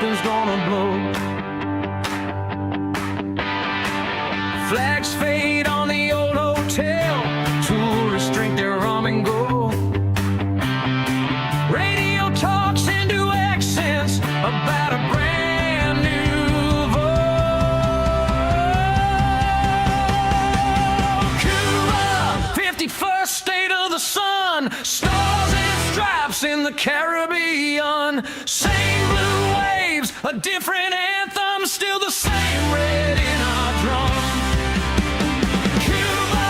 something's gonna blow. Flags fade on the old hotel, tourists drink their rum and go. Radio talks into accents about a brand new vote. Cuba, 51st state of the sun, stars and stripes in the Caribbean. Same blue waves, a different anthem, still the same red in our drum. Cuba,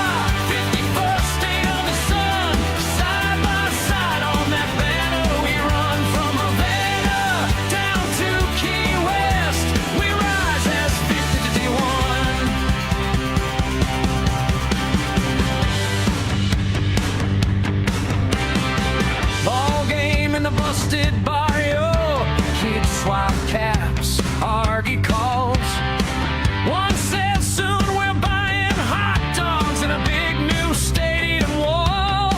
51st state of the sun, side by side on that banner we run. From Havana down to Key West, we rise as 51. Ball game in the busted barrio, kids swap caps, argue calls. One said soon we're buying hot dogs and a big new stadium wall.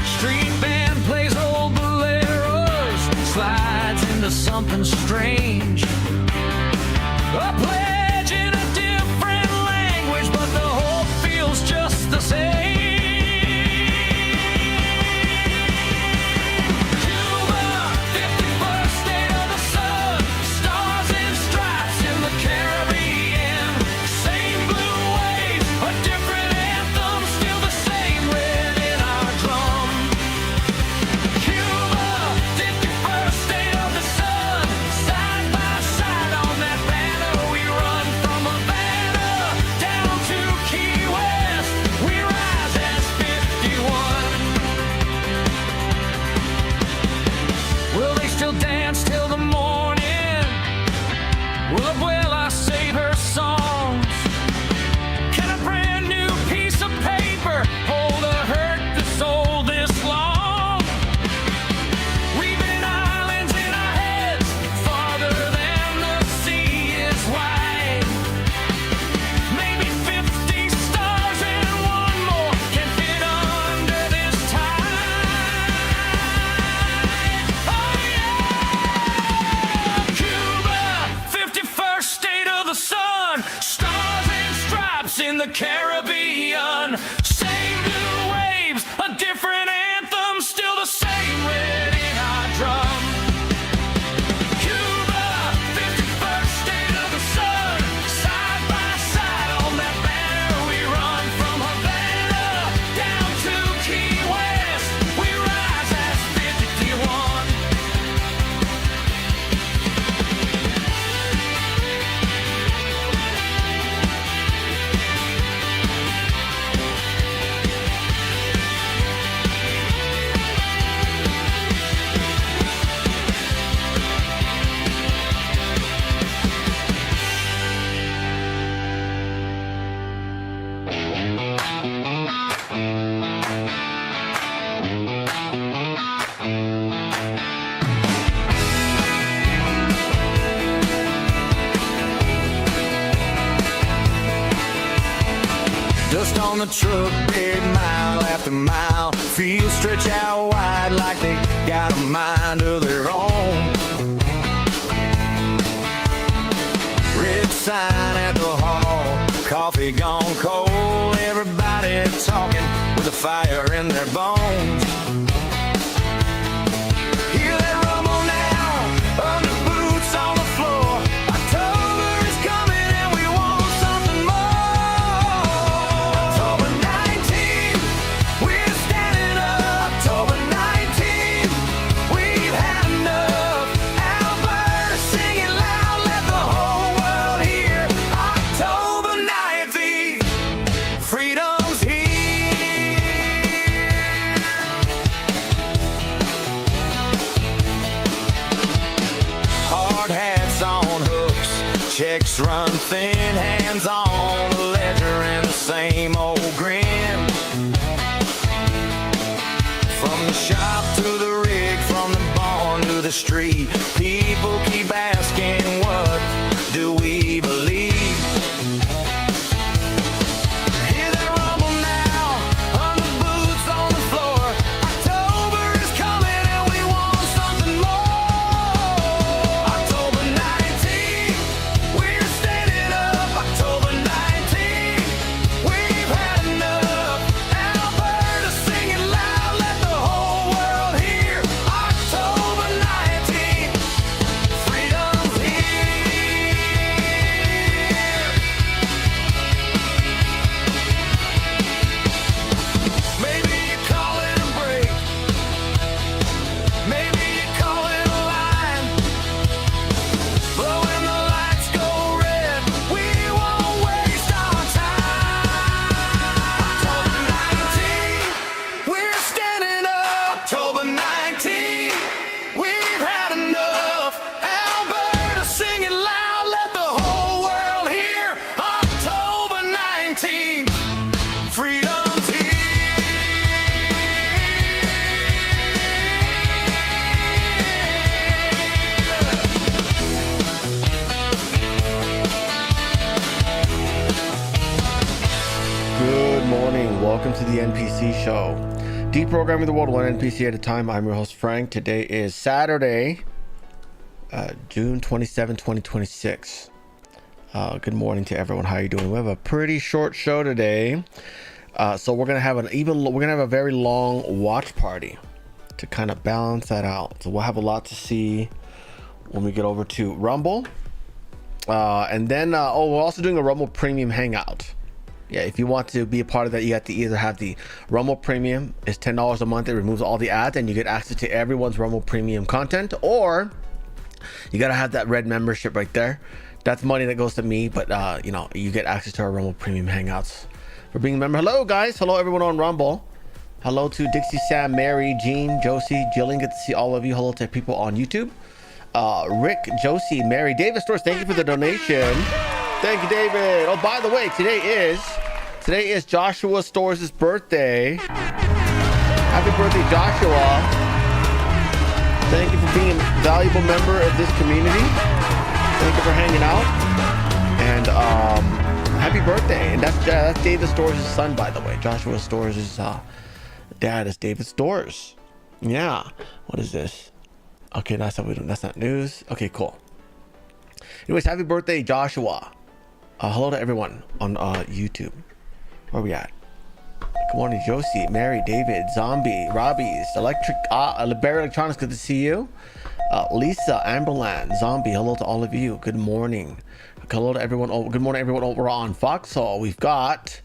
Street band plays old boleros, slides into something strange. A pledge in a different language, but the hope feels just the same. Cuba, 51st state of the sun, stars and stripes in the Caribbean. Same blue waves, a different anthem, still the same red in our drum. Cuba, 51st state of the sun, side by side on that banner we run. From Havana down to Key West, we rise as 51. Will they still dance till the morning? Will Abuela save her songs? Can a brand new piece of paper hold a hurt that's old this long? Weaving islands in our heads, farther than the sea is wide. Maybe 50 stars and one more can fit under this tide. Oh yeah! Cuba, 51st state of the sun, stars and stripes in the Caribbean. Same blue waves, a different anthem, still the same red in our drum. Cuba, 51st state of the sun, side by side on that banner we run. From Havana down to Key West, we rise as 51. Dust on the truck bed, mile after mile. Fields stretch out wide like they got a mind of their own. Red sign at the hall, coffee gone cold. Everybody talking with a fire in their bones. Hear that rumble now, under boots on the floor. October is coming and we want something more. October 19th, we're standing up. October 19th, we've had enough. Alberta singing loud, let the whole world hear. October 19th, freedom's here. Hard hats on hooks, checks run thin, hands on the ledger and the same old grin. From the shop to the rig, from the barn to the street, people keep asking, what do we believe? Hear that rumble now, under boots on the floor. October is coming and we want something more. welcome to the NPC show. Deprogramming the world one NPC at a time. I'm your host Frank. Today is Saturday, June 27, 2026. Good morning to everyone. How are you doing? We have a pretty short show today, so we're gonna have a very long watch party to kind of balance that out. So we'll have a lot to see when we get over to Rumble, and then we're also doing a Rumble Premium Hangout. Yeah, if you want to be a part of that, you have to either have the Rumble Premium. It's $10 a month. It removes all the ads and you get access to everyone's Rumble Premium content, or you gotta have that red membership right there. That's money that goes to me, but you get access to our Rumble Premium Hangouts for being a member. Hello guys, hello everyone on Rumble. Hello to Dixie, Sam, Mary, Jean, Josie, Jillian. Good to see all of you. Hello to people on YouTube. Rick, Josie, Mary, David Stores. Thank you for the donation. Thank you, David. Oh, by the way, today is Joshua Stores' birthday. Happy birthday, Joshua. Thank you for being a valuable member of this community. Thank you for hanging out. And happy birthday. And that's David Stores' son, by the way. Joshua Stores' dad is David Stores. Yeah. What is this? Okay, that's not news. Okay, cool. Anyways, happy birthday, Joshua. Hello to everyone on YouTube. Where are we at? Good morning, Josie, Mary, David, Zombie, Robbie's, Barry Electronics. Good to see you. Lisa, Amberland, Zombie. Hello to all of you. Good morning. Hello to everyone. Good morning, everyone over on Foxhole. We've got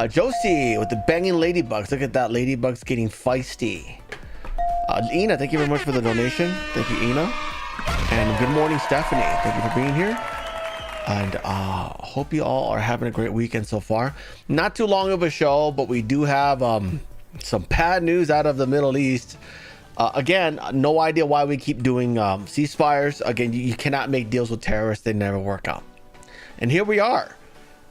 Josie with the banging ladybugs. Look at that, ladybugs getting feisty. Ina, thank you very much for the donation. Thank you, Ina. And good morning, Stephanie. Thank you for being here. And hope you all are having a great weekend so far. Not too long of a show, but we do have some bad news out of the Middle East. Again, no idea why we keep doing ceasefires. Again, you cannot make deals with terrorists. They never work out. And here we are.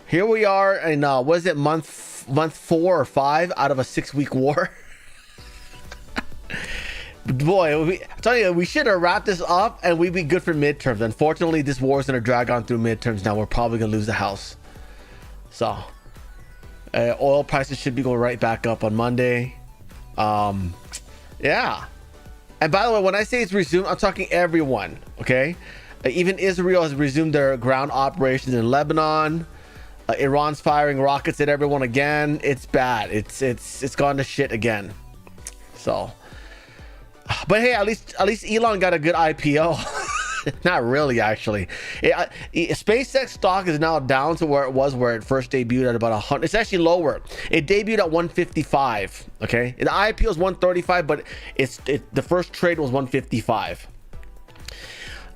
And was it month 4 or 5 out of a 6-week war? Boy, I tell you, we should have wrapped this up and we'd be good for midterms. Unfortunately, this war is going to drag on through midterms. Now we're probably going to lose the house. So oil prices should be going right back up on Monday. Yeah. And by the way, when I say it's resumed, I'm talking everyone. Okay. Even Israel has resumed their ground operations in Lebanon. Iran's firing rockets at everyone again. It's bad. It's gone to shit again. So, but hey, at least Elon got a good IPO. Not really, actually. SpaceX stock is now down to where it was, where it first debuted at about 100. It's actually lower. It debuted at 155. Okay, the IPO is 135, but the first trade was 155.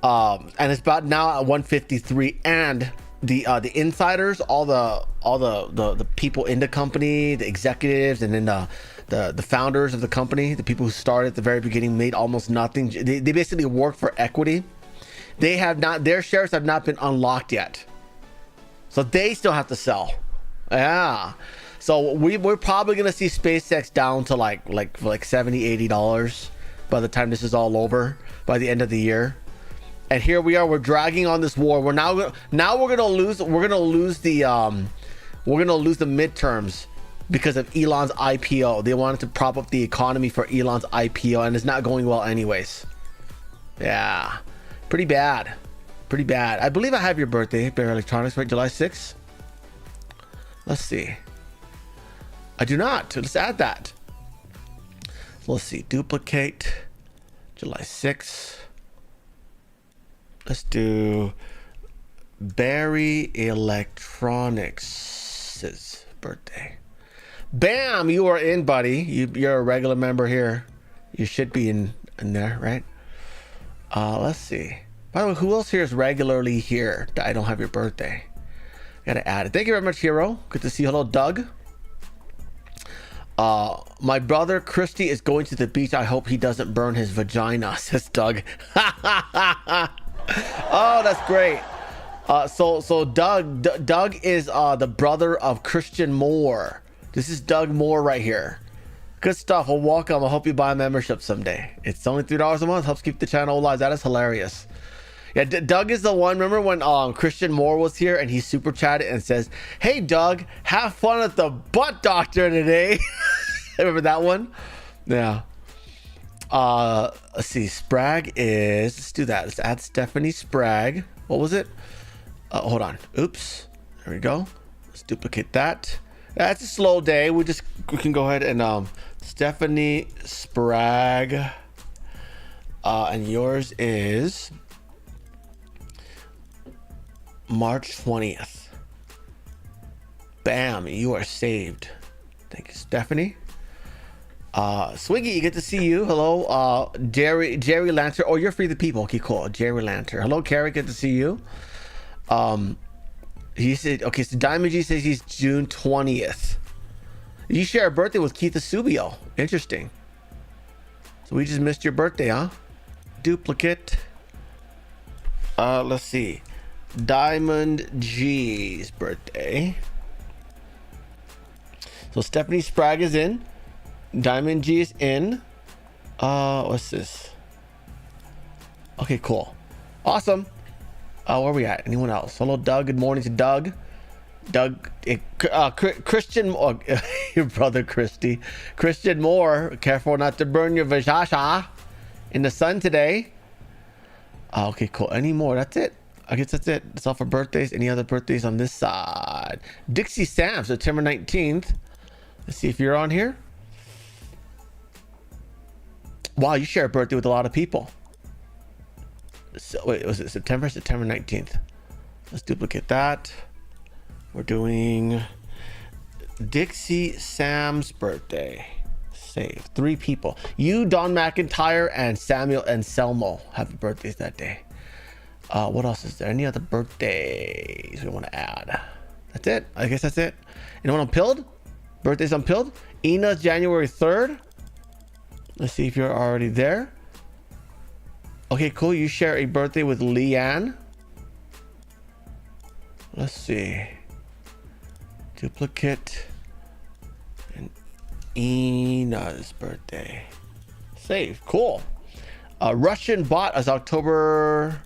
And it's about now at 153. And the insiders, all the people in the company, the executives, and then the founders of the company, the people who started at the very beginning, made almost nothing. They basically work for equity. Their shares have not been unlocked yet, so they still have to sell. Yeah, so we're probably gonna see SpaceX down to like $70-$80 by the time this is all over, by the end of the year. And here we are, we're dragging on this war. We're now gonna lose the midterms because of Elon's IPO. They wanted to prop up the economy for Elon's IPO, and it's not going well anyways. Yeah, pretty bad. I believe I have your birthday, Bear Electronics, right? July 6th. Let's see. I do not. Let's add that. Let's see. Duplicate. July 6th. Let's do Barry Electronics' birthday. Bam! You are in, buddy. You're a regular member here. You should be in there, right? Let's see. By the way, who else here is regularly here that I don't have your birthday? Gotta add it. Thank you very much, Hero. Good to see you. Hello, Doug. My brother Christy is going to the beach. I hope he doesn't burn his vagina, says Doug. Oh, that's great. So Doug is the brother of Christian Moore. This is Doug Moore right here. Good stuff. Well, welcome. I hope you buy a membership someday. It's only $3 a month. Helps keep the channel alive. That is hilarious. Yeah, Doug is the one. Remember when Christian Moore was here and he super chatted and says, "Hey Doug, have fun at the butt doctor today." Remember that one? Yeah. Let's see. Spragg is. Let's do that. Let's add Stephanie Spragg. What was it? Hold on. Oops. There we go. Let's duplicate that. Yeah, it's a slow day. We can go ahead and Stephanie Spragg. And yours is March 20th. Bam, you are saved. Thank you, Stephanie. Swiggy, you get to see you. Hello, Jerry Lanter. Oh, you're Free the People. Okay, cool. Jerry Lanter. Hello, Carrie. Good to see you. He said, okay, so Diamond G says he's June 20th. You share a birthday with Keith Asubio. Interesting. So we just missed your birthday, huh? Duplicate. Let's see. Diamond G's birthday. So Stephanie Spragg is in. Diamond G is in. What's this? Okay, cool. Awesome. Where are we at? Anyone else? Hello, Doug. Good morning to Doug. Doug, Christian, your brother Christy. Christian Moore, careful not to burn your vajasha in the sun today. Okay, cool. Any more? That's it. I guess that's it. That's all for birthdays. Any other birthdays on this side? Dixie Sam, September 19th. Let's see if you're on here. Wow, you share a birthday with a lot of people. So, wait, was it September 19th? Let's duplicate that. We're doing Dixie Sam's birthday. Save 3 people. You, Don McIntyre, and Samuel and Selmo have birthdays that day. What else is there? Any other birthdays we want to add? That's it. I guess that's it. Anyone on Pilled? Birthdays on Pilled? Ina's January 3rd. Let's see if you're already there. Okay, cool. You share a birthday with Leanne. Let's see. Duplicate. And Ina's birthday. Save. Cool. Russian Bot is October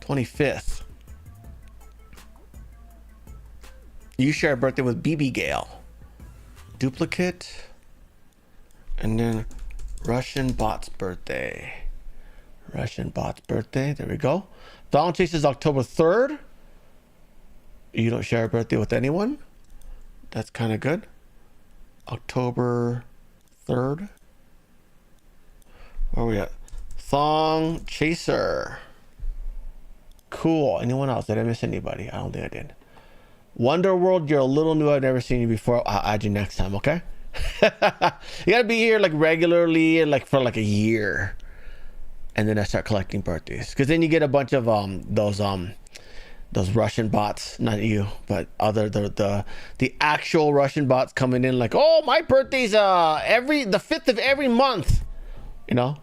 25th. You share a birthday with BB Gale. Duplicate. And then Russian Bot's birthday. Russian Bot's birthday. There we go. Donald Chase is October 3rd. You don't share a birthday with anyone. That's kind of good. October 3rd. Where are we at? Thong Chaser. Cool. Anyone else? Did I miss anybody? I don't think I did. Wonder World, you're a little new. I've never seen you before. I'll add you next time, okay? You gotta be here like regularly and like for like a year. And then I start collecting birthdays. Because then you get a bunch of those Russian bots, not you, but the actual Russian bots coming in like, oh, my birthday's the 5th of every month. You know?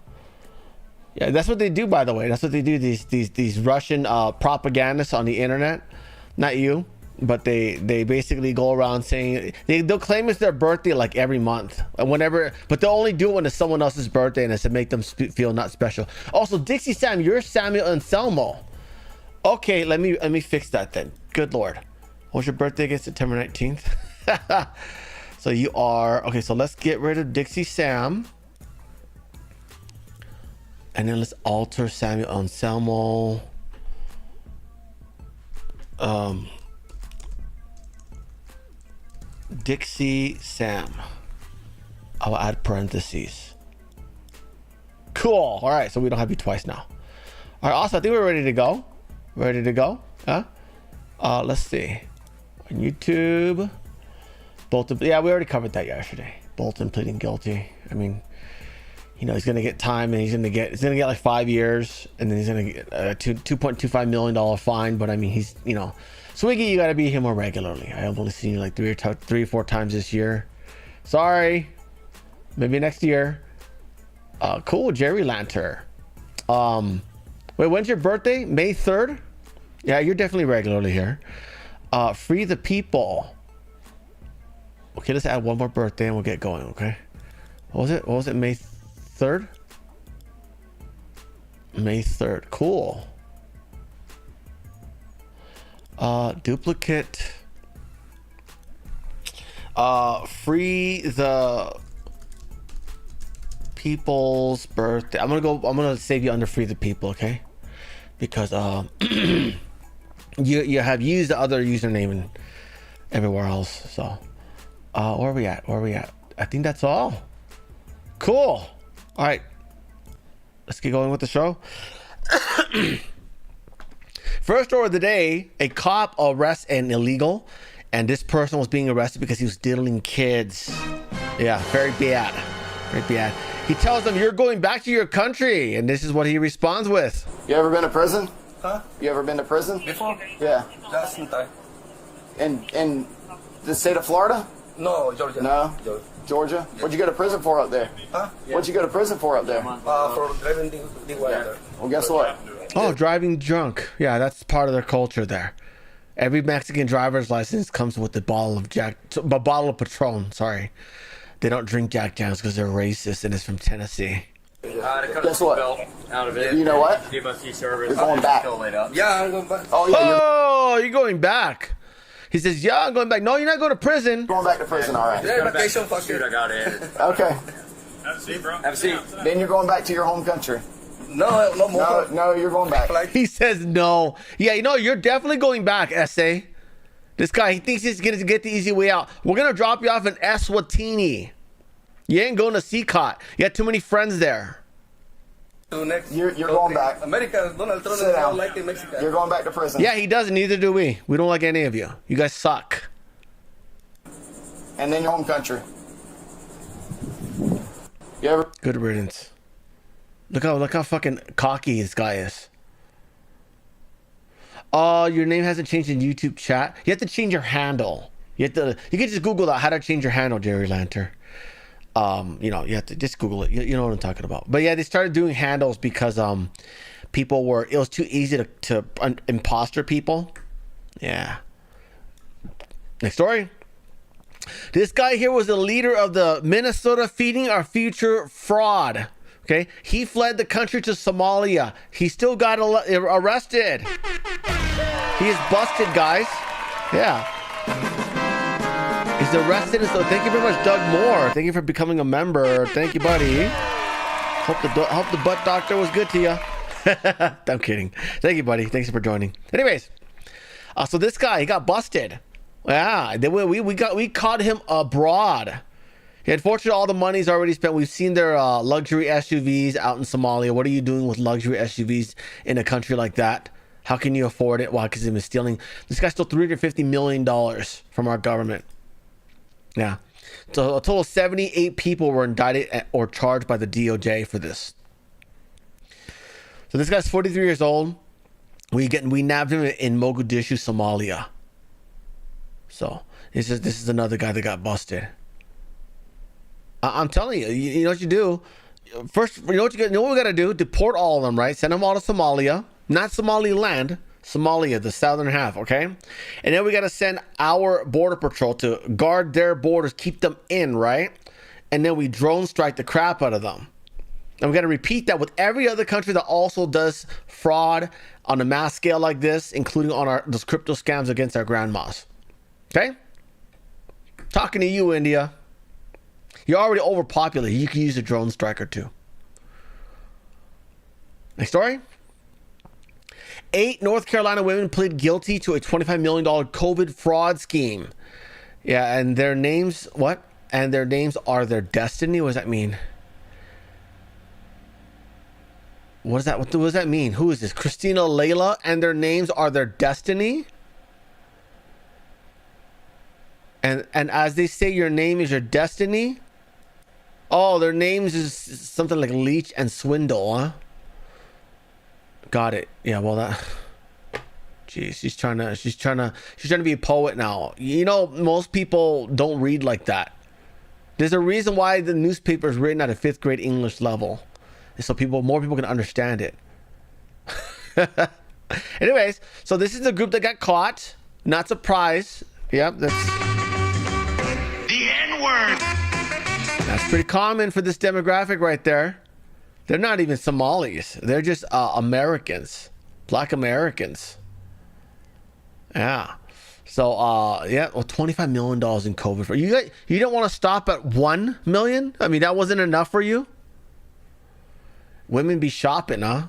Yeah, that's what they do, by the way. That's what they do. These Russian propagandists on the internet. Not you, but they basically go around saying they'll claim it's their birthday like every month, and whenever, but they'll only do it when it's someone else's birthday and it's to make them feel not special. Also, Dixie Sam, you're Samuel and Selmo. Okay, let me fix that then. Good Lord, what's your birthday again? September 19th. So you are okay. So let's get rid of Dixie Sam. And then let's alter Samuel Anselmo. Dixie Sam. I'll add parentheses. Cool. All right, so we don't have you twice now. All right, awesome. I think we're ready to go. Ready to go? Huh? Let's see. On YouTube. Bolton. Yeah, we already covered that yesterday. Bolton pleading guilty. I mean, you know, he's gonna get time, and he's gonna get like 5 years, and then he's gonna get a $2.25 million fine. But I mean, he's, you know, Swiggy, you gotta be here more regularly. I've only seen you like three or four times this year. Sorry, maybe next year. Cool, Jerry Lanter. Wait, when's your birthday? May 3rd? Yeah, you're definitely regularly here. Free the People. Okay, let's add one more birthday and we'll get going. Okay, what was it? What was it? May 3rd. May 3rd. Cool. Duplicate. Free the people's birthday. I'm gonna save you under free the people, okay? Because you have used the other username and everywhere else. So where are we at? I think that's all. Cool. All right, let's get going with the show. First story of the day: a cop arrests an illegal, and this person was being arrested because he was diddling kids. Yeah, very bad. Very bad. He tells them, "You're going back to your country," and this is what he responds with. You ever been to prison? Huh? You ever been to prison? Before? Yeah. Last time. In the state of Florida? No, Georgia. No. Georgia. Georgia? What'd you go to prison for up there? Huh? What'd you go to prison for up there? For driving the water. Well, guess what? Oh, driving drunk. Yeah, that's part of their culture there. Every Mexican driver's license comes with a bottle of Patron. Sorry, they don't drink Jack Daniels because they're racist, and it's from Tennessee. Guess what? Out of it. You know what? Give us service. You're going back. Fill it up. Yeah, I'm going back. Oh, yeah, Oh, you're going back. He says, "Yeah, I'm going back." No, you're not going to prison. you're going back to prison, all right. Yeah, vacation, fuck Shoot, I you. got it. Okay. Have a seat, bro. Have a seat. Then you're going back to your home country. No, no more. No, you're going back. Flight. He says no. Yeah, you know, you're definitely going back, SA. This guy, he thinks he's going to get the easy way out. We're going to drop you off in Eswatini. You ain't going to Seacot. You got too many friends there. To next. You're going back. America, Donald Trump Sit is down. not like in Mexico. You're going back to prison. Yeah, he doesn't. Neither do we. We don't like any of you. You guys suck. And then your home country. You ever? Good riddance. Look how fucking cocky this guy is. Your name hasn't changed in YouTube chat. You have to change your handle. You can just Google that, how to change your handle, Jerry Lanter. You know, you have to just Google it. You know what I'm talking about. But yeah, they started doing handles because it was too easy to imposter people. Yeah. Next story. This guy here was the leader of the Minnesota Feeding Our Future fraud. Okay, he fled the country to Somalia. He still got arrested. He is busted, guys. Yeah. He's arrested. So thank you very much, Doug Moore. Thank you for becoming a member. Thank you, buddy. Hope the butt doctor was good to you. I'm kidding. Thank you, buddy. Thanks for joining. Anyways, so this guy, he got busted. Yeah, we caught him abroad. Yeah, unfortunately, all the money's already spent. We've seen their luxury SUVs out in Somalia. What are you doing with luxury SUVs in a country like that? How can you afford it? Why? Because he was stealing. This guy stole $350 million from our government. Yeah. So a total of 78 people were indicted or charged by the DOJ for this. So this guy's 43 years old. We nabbed him in Mogadishu, Somalia. So this is another guy that got busted. I'm telling you, you know what you do. First, you know what we got to do? Deport all of them, right? Send them all to Somalia, not Somaliland, Somalia, the southern half, okay? And then we got to send our border patrol to guard their borders, keep them in, right? And then we drone strike the crap out of them. And we got to repeat that with every other country that also does fraud on a mass scale like this, including on those crypto scams against our grandmas. Okay? Talking to you, India. You're already overpopulated. You can use a drone striker too. Next story. 8 North Carolina women plead guilty to a $25 million COVID fraud scheme. Yeah, and their names, what? And their names are their destiny? What does that mean? What does that mean? Who is this? Christina Layla, and their names are their destiny? And as they say, your name is your destiny? Oh, their names is something like Leech and Swindle, huh? Got it. Yeah, well that. Jeez, she's trying to be a poet now. You know, most people don't read like that. There's a reason why the newspaper is written at a 5th grade English level, so more people can understand it. Anyways, so this is the group that got caught. Not surprised. Yep, that's The N-word. That's pretty common for this demographic right there. They're not even Somalis. They're just Americans. Black Americans. Yeah. So, yeah, well, $25 million in COVID. You don't want to stop at 1 million? I mean, that wasn't enough for you? Women be shopping, huh?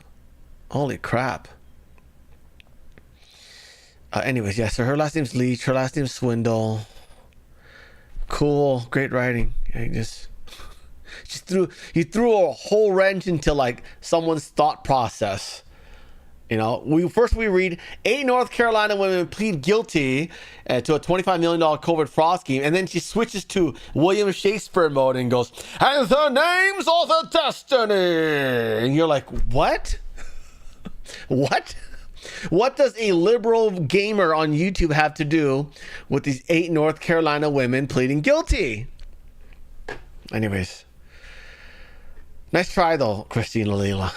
Holy crap. Anyways, yeah, so her last name's Leach. Her last name's Swindle. Cool. Great writing. Yeah, you threw a whole wrench into, like, someone's thought process. You know, we read 8 North Carolina women plead guilty to a $25 million COVID fraud scheme, and then she switches to William Shakespeare mode and goes, "And the names of the destiny." And you're like, what? What? What does a liberal gamer on YouTube have to do with these 8 North Carolina women pleading guilty? Anyways, nice try though, Christina Leila.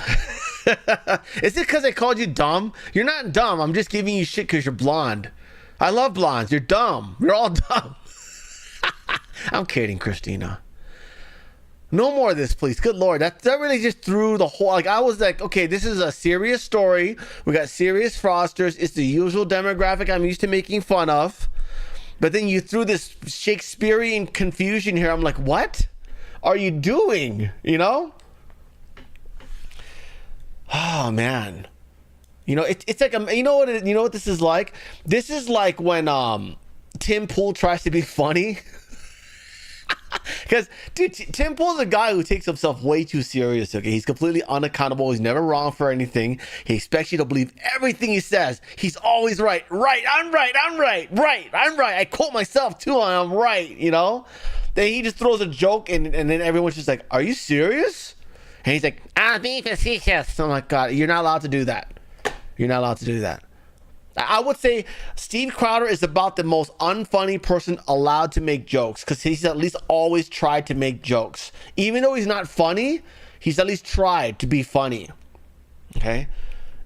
Is it because I called you dumb? You're not dumb. I'm just giving you shit because you're blonde. I love blondes. You're dumb. You're all dumb. I'm kidding, Christina. No more of this, please. Good Lord. That really just threw the whole... Like, I was like, okay, this is a serious story. We got serious fraudsters. It's the usual demographic I'm used to making fun of. But then you threw this Shakespearean confusion here. I'm like, what are you doing? You know? Oh man, you know it's like you know what this is like. This is like when Tim Pool tries to be funny, because dude, Tim Pool's a guy who takes himself way too serious. Okay, he's completely unaccountable. He's never wrong for anything. He expects you to believe everything he says. He's always right. Right, I'm right. I'm right. Right, I'm right. I quote myself too. I'm right. You know. Then he just throws a joke and then everyone's just like, "Are you serious?" And he's like, "I'm being facetious." I'm like, God, you're not allowed to do that. You're not allowed to do that. I would say Steve Crowder is about the most unfunny person allowed to make jokes, because he's at least always tried to make jokes. Even though he's not funny, he's at least tried to be funny. Okay?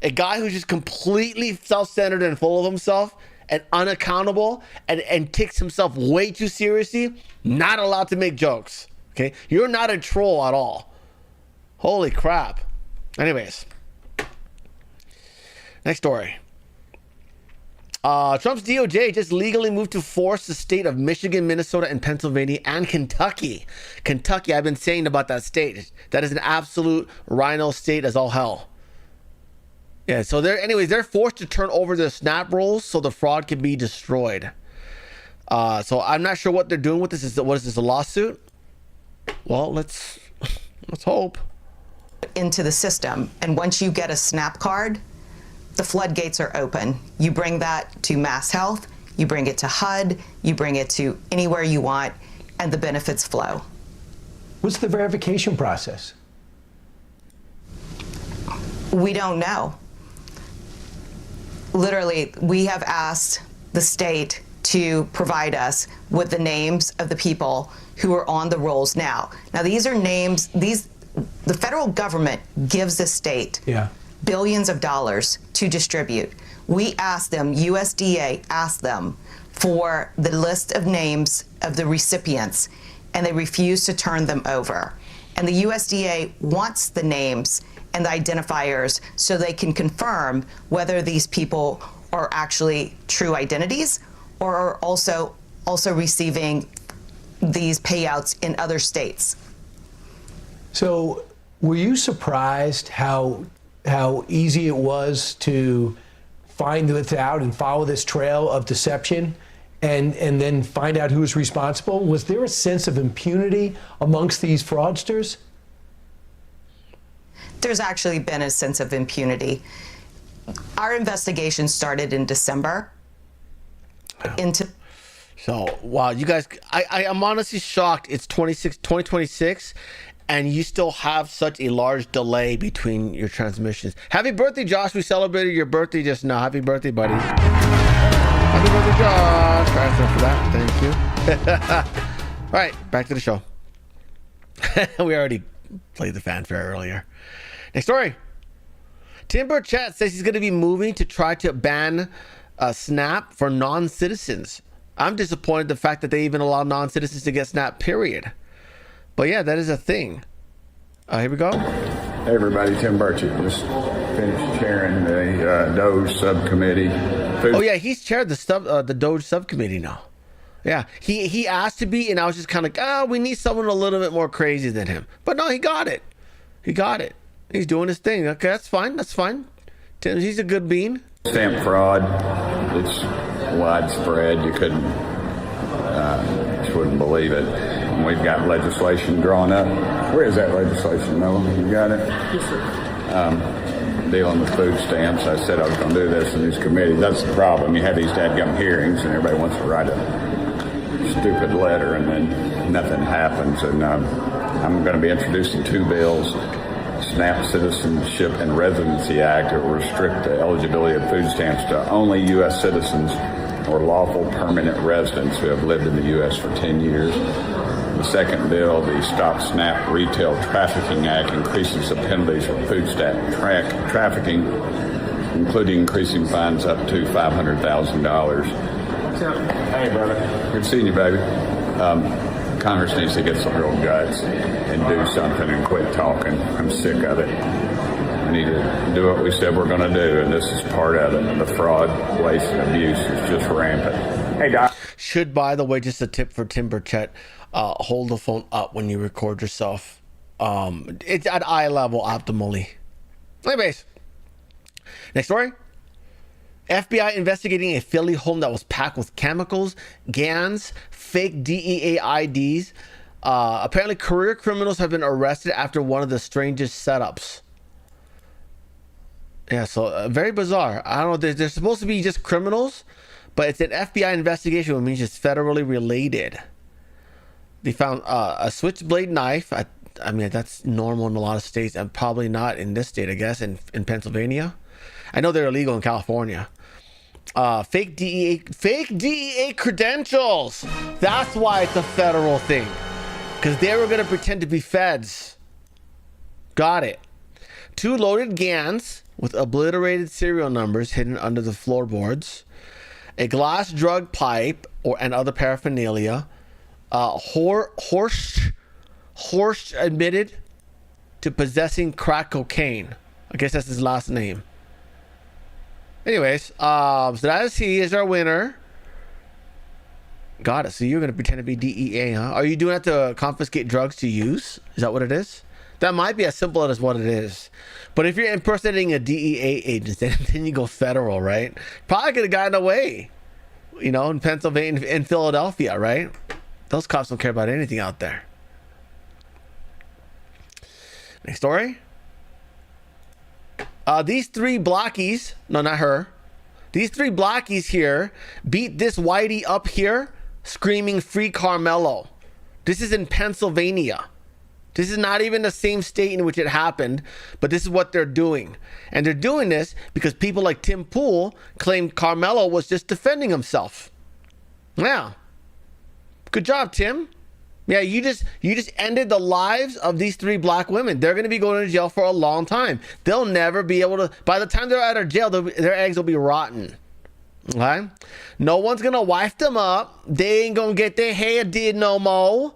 A guy who's just completely self-centered and full of himself and unaccountable and takes himself way too seriously, not allowed to make jokes. Okay? You're not a troll at all. Holy crap. Anyways. Next story. Trump's DOJ just legally moved to force the state of Michigan, Minnesota, and Pennsylvania, and Kentucky. Kentucky, I've been saying about that state. That is an absolute rhino state as all hell. Yeah, so they're forced to turn over the snap rolls so the fraud can be destroyed. So I'm not sure what they're doing with this. What is this, a lawsuit? Well, let's hope. Into the system, and once you get a SNAP card, the floodgates are open. You bring that to Mass Health, you bring it to HUD, you bring it to anywhere you want, and the benefits flow. What's the verification process? We don't know. Literally, we have asked the state to provide us with the names of the people who are on the rolls now. Now, these are names, the federal government gives the state billions of dollars to distribute. We asked them, USDA asked them for the list of names of the recipients, and they refused to turn them over. And the USDA wants the names and the identifiers so they can confirm whether these people are actually true identities or are also receiving these payouts in other states. So were you surprised how easy it was to find this out and follow this trail of deception and then find out who's responsible? Was there a sense of impunity amongst these fraudsters? There's actually been a sense of impunity. Our investigation started in December. So, wow, you guys, I'm honestly shocked. It's 2026, and you still have such a large delay between your transmissions. Happy birthday, Josh. We celebrated your birthday just now. Happy birthday, buddy. Happy birthday, Josh. Thanks for that. Thank you. All right, back to the show. We already played the fanfare earlier. Next story. Tim Burchett says he's going to be moving to try to ban SNAP for non-citizens. I'm disappointed the fact that they even allow non-citizens to get SNAP, period. But yeah, that is a thing. Here we go. Hey everybody, Tim Burchett. Just finished chairing the DOGE subcommittee Oh yeah, he's chaired the Doge subcommittee now. Yeah, he asked to be, and I was just kind of we need someone a little bit more crazy than him. But no, he got it. He got it. He's doing his thing. Okay, that's fine. That's fine. Tim, he's a good bean. Stamp fraud, it's widespread. You couldn't, just wouldn't believe it. And we've got legislation drawn up. Where is that legislation, Noah? You got it? Yes, sir. Dealing with food stamps. I said I was going to do this in these committees. That's the problem. You have these dadgum hearings, and everybody wants to write a stupid letter, and then nothing happens. And I'm going to be introducing 2 bills. SNAP Citizenship and Residency Act that will restrict the eligibility of food stamps to only U.S. citizens or lawful permanent residents who have lived in the U.S. for 10 years. The second bill, the Stop SNAP Retail Trafficking Act, increases the penalties for food stamp trafficking, including increasing fines up to $500,000. Hey, brother. Good seeing you, baby. Congress needs to get some real guts and do something and quit talking. I'm sick of it. We need to do what we said we're going to do, and this is part of it. The fraud, waste, and abuse is just rampant. Hey, Doc. Should, by the way, just a tip for Tim Burchett, hold the phone up when you record yourself. It's at eye level optimally. Anyways, next story. FBI investigating a Philly home that was packed with chemicals, GANs, fake DEA IDs. Apparently, career criminals have been arrested after one of the strangest setups. Yeah, so very bizarre. I don't know. They're supposed to be just criminals, but it's an FBI investigation, which means it's federally related. They found a switchblade knife. I mean, that's normal in a lot of states, and probably not in this state, I guess, in Pennsylvania. I know they're illegal in California. Fake DEA credentials. That's why it's a federal thing. Because they were going to pretend to be feds. Got it. 2 loaded GANs with obliterated serial numbers hidden under the floorboards. A glass drug pipe and other paraphernalia. Horst admitted to possessing crack cocaine. I guess that's his last name. Anyways, so that is he is our winner. Got it. So you're going to pretend to be DEA, huh? Are you doing that to confiscate drugs to use? Is that what it is? That might be as simple as what it is. But if you're impersonating a DEA agent, then you go federal, right? Probably could have gotten away, you know, in Pennsylvania, in Philadelphia, right? Those cops don't care about anything out there. Next story. These 3 blockies, no, not her. These 3 blockies here beat this whitey up here, screaming "Free Carmelo." This is in Pennsylvania. This is not even the same state in which it happened, but this is what they're doing. And they're doing this because people like Tim Pool claimed Carmelo was just defending himself. Yeah. Good job, Tim. Yeah, you just ended the lives of these 3 black women. They're going to be going to jail for a long time. They'll never be able to, by the time they're out of jail, their eggs will be rotten. Okay? No one's going to wife them up. They ain't going to get their hair did no more.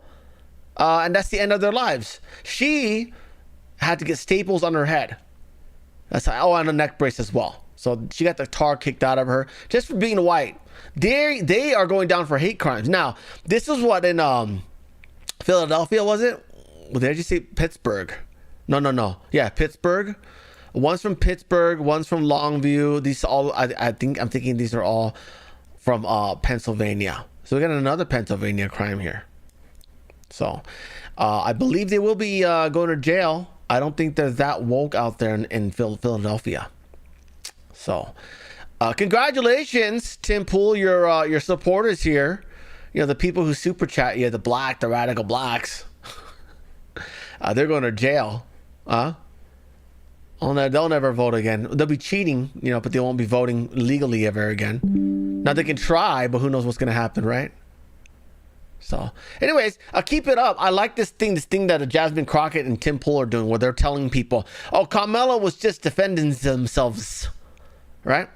And that's the end of their lives. She had to get staples on her head. That's how, and a neck brace as well. So she got the tar kicked out of her just for being white. They are going down for hate crimes. Now, this is what in Philadelphia, was it? Well, did I just say Pittsburgh? No. Yeah, Pittsburgh. One's from Pittsburgh. One's from Longview. These all, I'm thinking these are all from Pennsylvania. So we got another Pennsylvania crime here. So I believe they will be going to jail. I don't think they're that woke out there in Philadelphia. So congratulations, Tim Pool, your supporters here. You know, the people who super chat you, the radical blacks. They're going to jail. They'll never vote again. They'll be cheating, you know, but they won't be voting legally ever again. Now they can try, but who knows what's going to happen, right? So, anyways, keep it up. I like this thing that Jasmine Crockett and Tim Pool are doing, where they're telling people, "Oh, Carmelo was just defending themselves," right?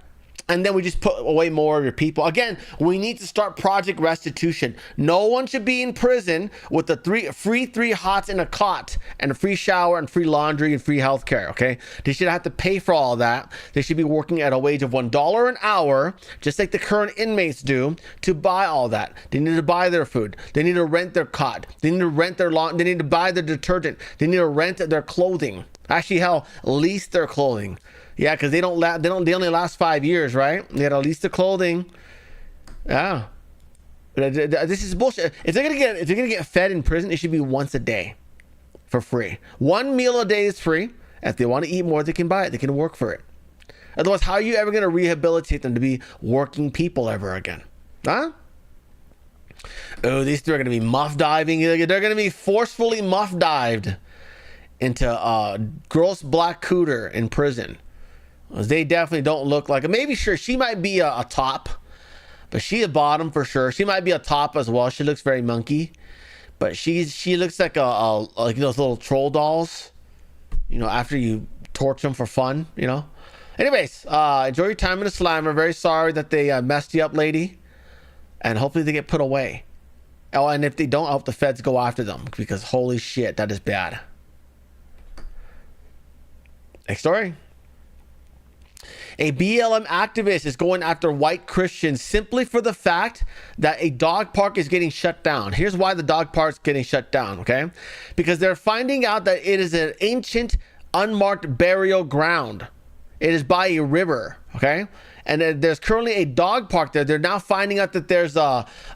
and then we just put away more of your people. Again, we need to start Project Restitution. No one should be in prison with the free three hots in a cot and a free shower and free laundry and free health care, okay? They should have to pay for all that. They should be working at a wage of $1 an hour, just like the current inmates do, to buy all that. They need to buy their food. They need to rent their cot. They need to rent their lawn. They need to buy their detergent. They need to rent their clothing. Actually, hell, lease their clothing. Yeah, because they only last 5 years, right? They gotta lease the clothing. Yeah. This is bullshit. If they're gonna get fed in prison, it should be once a day for free. 1 meal a day is free. If they want to eat more, they can buy it. They can work for it. Otherwise, how are you ever gonna rehabilitate them to be working people ever again? Huh? Oh, these three are gonna be muff diving. They're gonna be forcefully muff dived into gross black cooter in prison. They definitely don't look like it. Maybe sure she might be a top, but she a bottom for sure. She might be a top as well. She looks very monkey, but she looks like like those little troll dolls, you know, after you torch them for fun, you know. Anyways, enjoy your time in the slammer. Very sorry that they messed you up, lady, and hopefully they get put away. Oh, and if they don't, I hope the feds go after them, because holy shit, that is bad. Next story. A BLM activist is going after white Christians simply for the fact that a dog park is getting shut down. Here's why the dog park is getting shut down, okay? Because they're finding out that it is an ancient, unmarked burial ground. It is by a river, okay? And there's currently a dog park there. They're now finding out that there's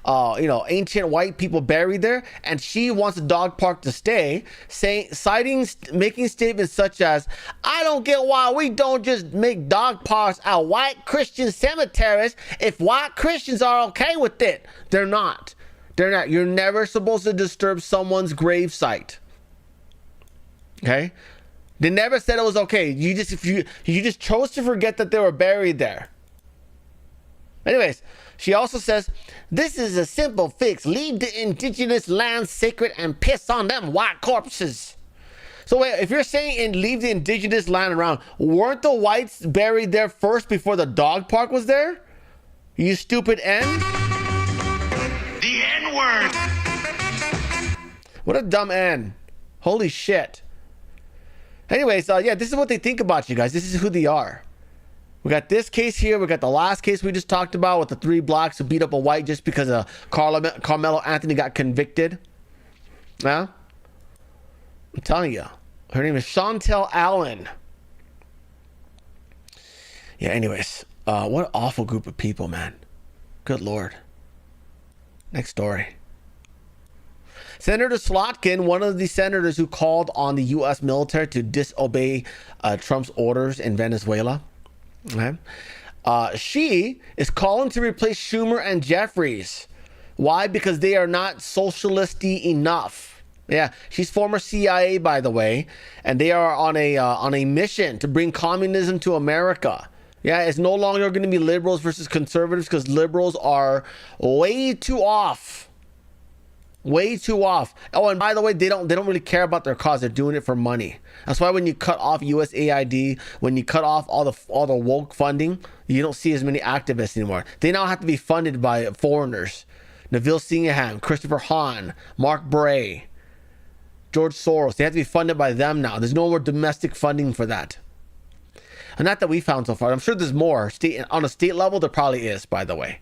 ancient white people buried there, and she wants the dog park to stay, making statements such as, "I don't get why we don't just make dog parks at white Christian cemeteries if white Christians are okay with it." They're not. They're not. You're never supposed to disturb someone's grave site. Okay? They never said it was okay. You just chose to forget that they were buried there. Anyways, she also says, "This is a simple fix. Leave the indigenous land sacred and piss on them white corpses." So wait, if you're saying and leave the indigenous land around, weren't the whites buried there first before the dog park was there? You stupid N? The N-word. What a dumb N. Holy shit. Anyways, yeah, this is what they think about you guys. This is who they are. We got this case here. We got the last case we just talked about with the 3 blacks who beat up a white just because Carmelo Anthony got convicted. Yeah? I'm telling you. Her name is Chantel Allen. Yeah, anyways. What an awful group of people, man. Good Lord. Next story. Senator Slotkin, one of the senators who called on the U.S. military to disobey Trump's orders in Venezuela. Okay. She is calling to replace Schumer and Jeffries. Why? Because they are not socialisty enough. Yeah, she's former CIA, by the way, and they are on a mission to bring communism to America. Yeah, it's no longer going to be liberals versus conservatives because liberals are way too off. Way too off. Oh, and by the way, they don't really care about their cause. They're doing it for money. That's why when you cut off USAID, when you cut off all the woke funding, you don't see as many activists anymore. They now have to be funded by foreigners. Neville Singham, Christopher Hahn, Mark Bray, George Soros. They have to be funded by them now. There's no more domestic funding for that. And not that we found so far. I'm sure there's more. On a state level, there probably is, by the way.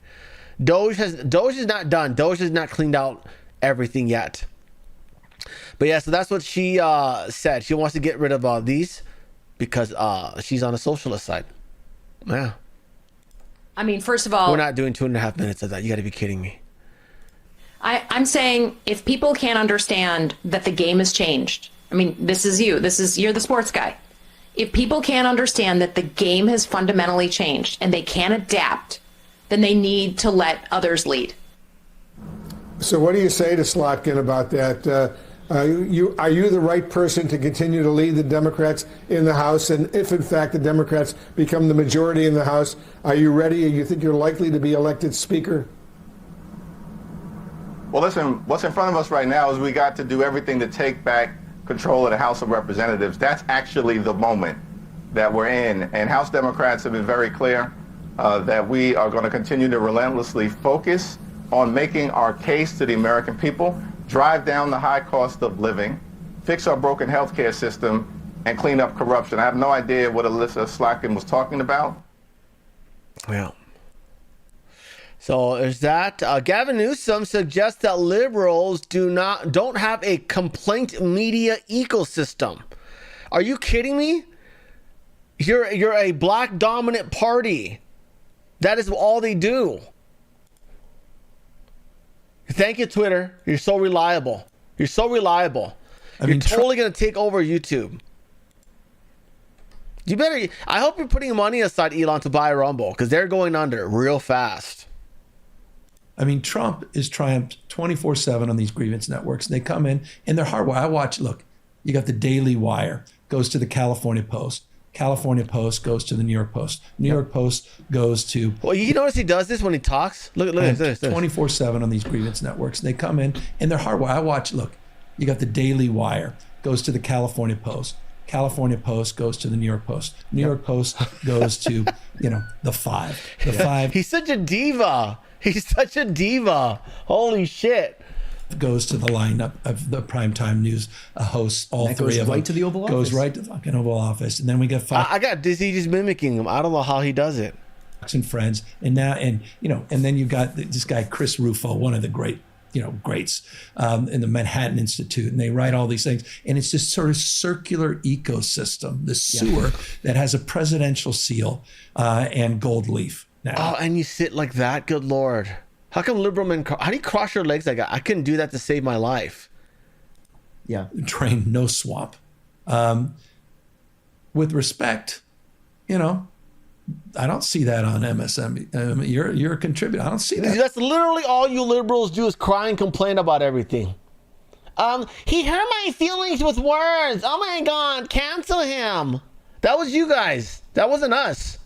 Doge is not done. Doge has not cleaned out everything yet. But yeah, so that's what she said. She wants to get rid of these because she's on the socialist side. Yeah. I mean, first of all, we're not doing 2.5 minutes of that. You got to be kidding me. I'm saying if people can't understand that the game has changed, I mean, this is you. You're the sports guy. If people can't understand that the game has fundamentally changed and they can't adapt, then they need to let others lead. So what do you say to Slotkin about that? Are you the right person to continue to lead the Democrats in the House? And if, in fact, the Democrats become the majority in the House, are you ready? And you think you're likely to be elected Speaker? Well, listen, what's in front of us right now is we got to do everything to take back control of the House of Representatives. That's actually the moment that we're in. And House Democrats have been very clear. that we are going to continue to relentlessly focus on making our case to the American people, drive down the high cost of living, fix our broken healthcare system, and clean up corruption. I have no idea what Alyssa Slotkin was talking about. Well, so there's that. Gavin Newsom suggests that liberals don't have a complaint media ecosystem. Are you kidding me? You're a black dominant party. That is all they do. Thank you, Twitter. You're so reliable. You're so reliable. You're totally going to take over YouTube. You better. I hope you're putting money aside, Elon, to buy Rumble, because they're going under real fast. I mean, Trump is triumphed 24/7 on these grievance networks. They come in and they're hardwired. I watch. Look, you got the Daily Wire goes to the California Post. California Post goes to the New York Post. New York Post goes to. Well, you notice he does this when he talks. Look at this. 24/7 on these grievance networks. They come in and they're hardwired. I watch. Look, you got the Daily Wire goes to the California Post. California Post goes to the New York Post. New York Post goes to, the Five. The Five. He's such a diva. He's such a diva. Holy shit. Goes to the lineup of the primetime news hosts. All that three goes of right them. to the Oval Goes Office. right to the fucking Oval Office. And then we got Fox. I got dizzy just mimicking him. I don't know how he does it. And Friends. And now, and then you got this guy, Chris Rufo, one of the greats in the Manhattan Institute, and they write all these things, and it's this sort of circular ecosystem, the sewer that has a presidential seal and gold leaf. Now, Oh, and you sit like that? Good Lord. How come liberal men, how do you cross your legs like that? I couldn't do that to save my life. Yeah. Train no swamp. With respect, I don't see that on MSM. You're a contributor. I don't see that. That's literally all you liberals do is cry and complain about everything. He hurt my feelings with words. Oh my God, cancel him. That was you guys. That wasn't us.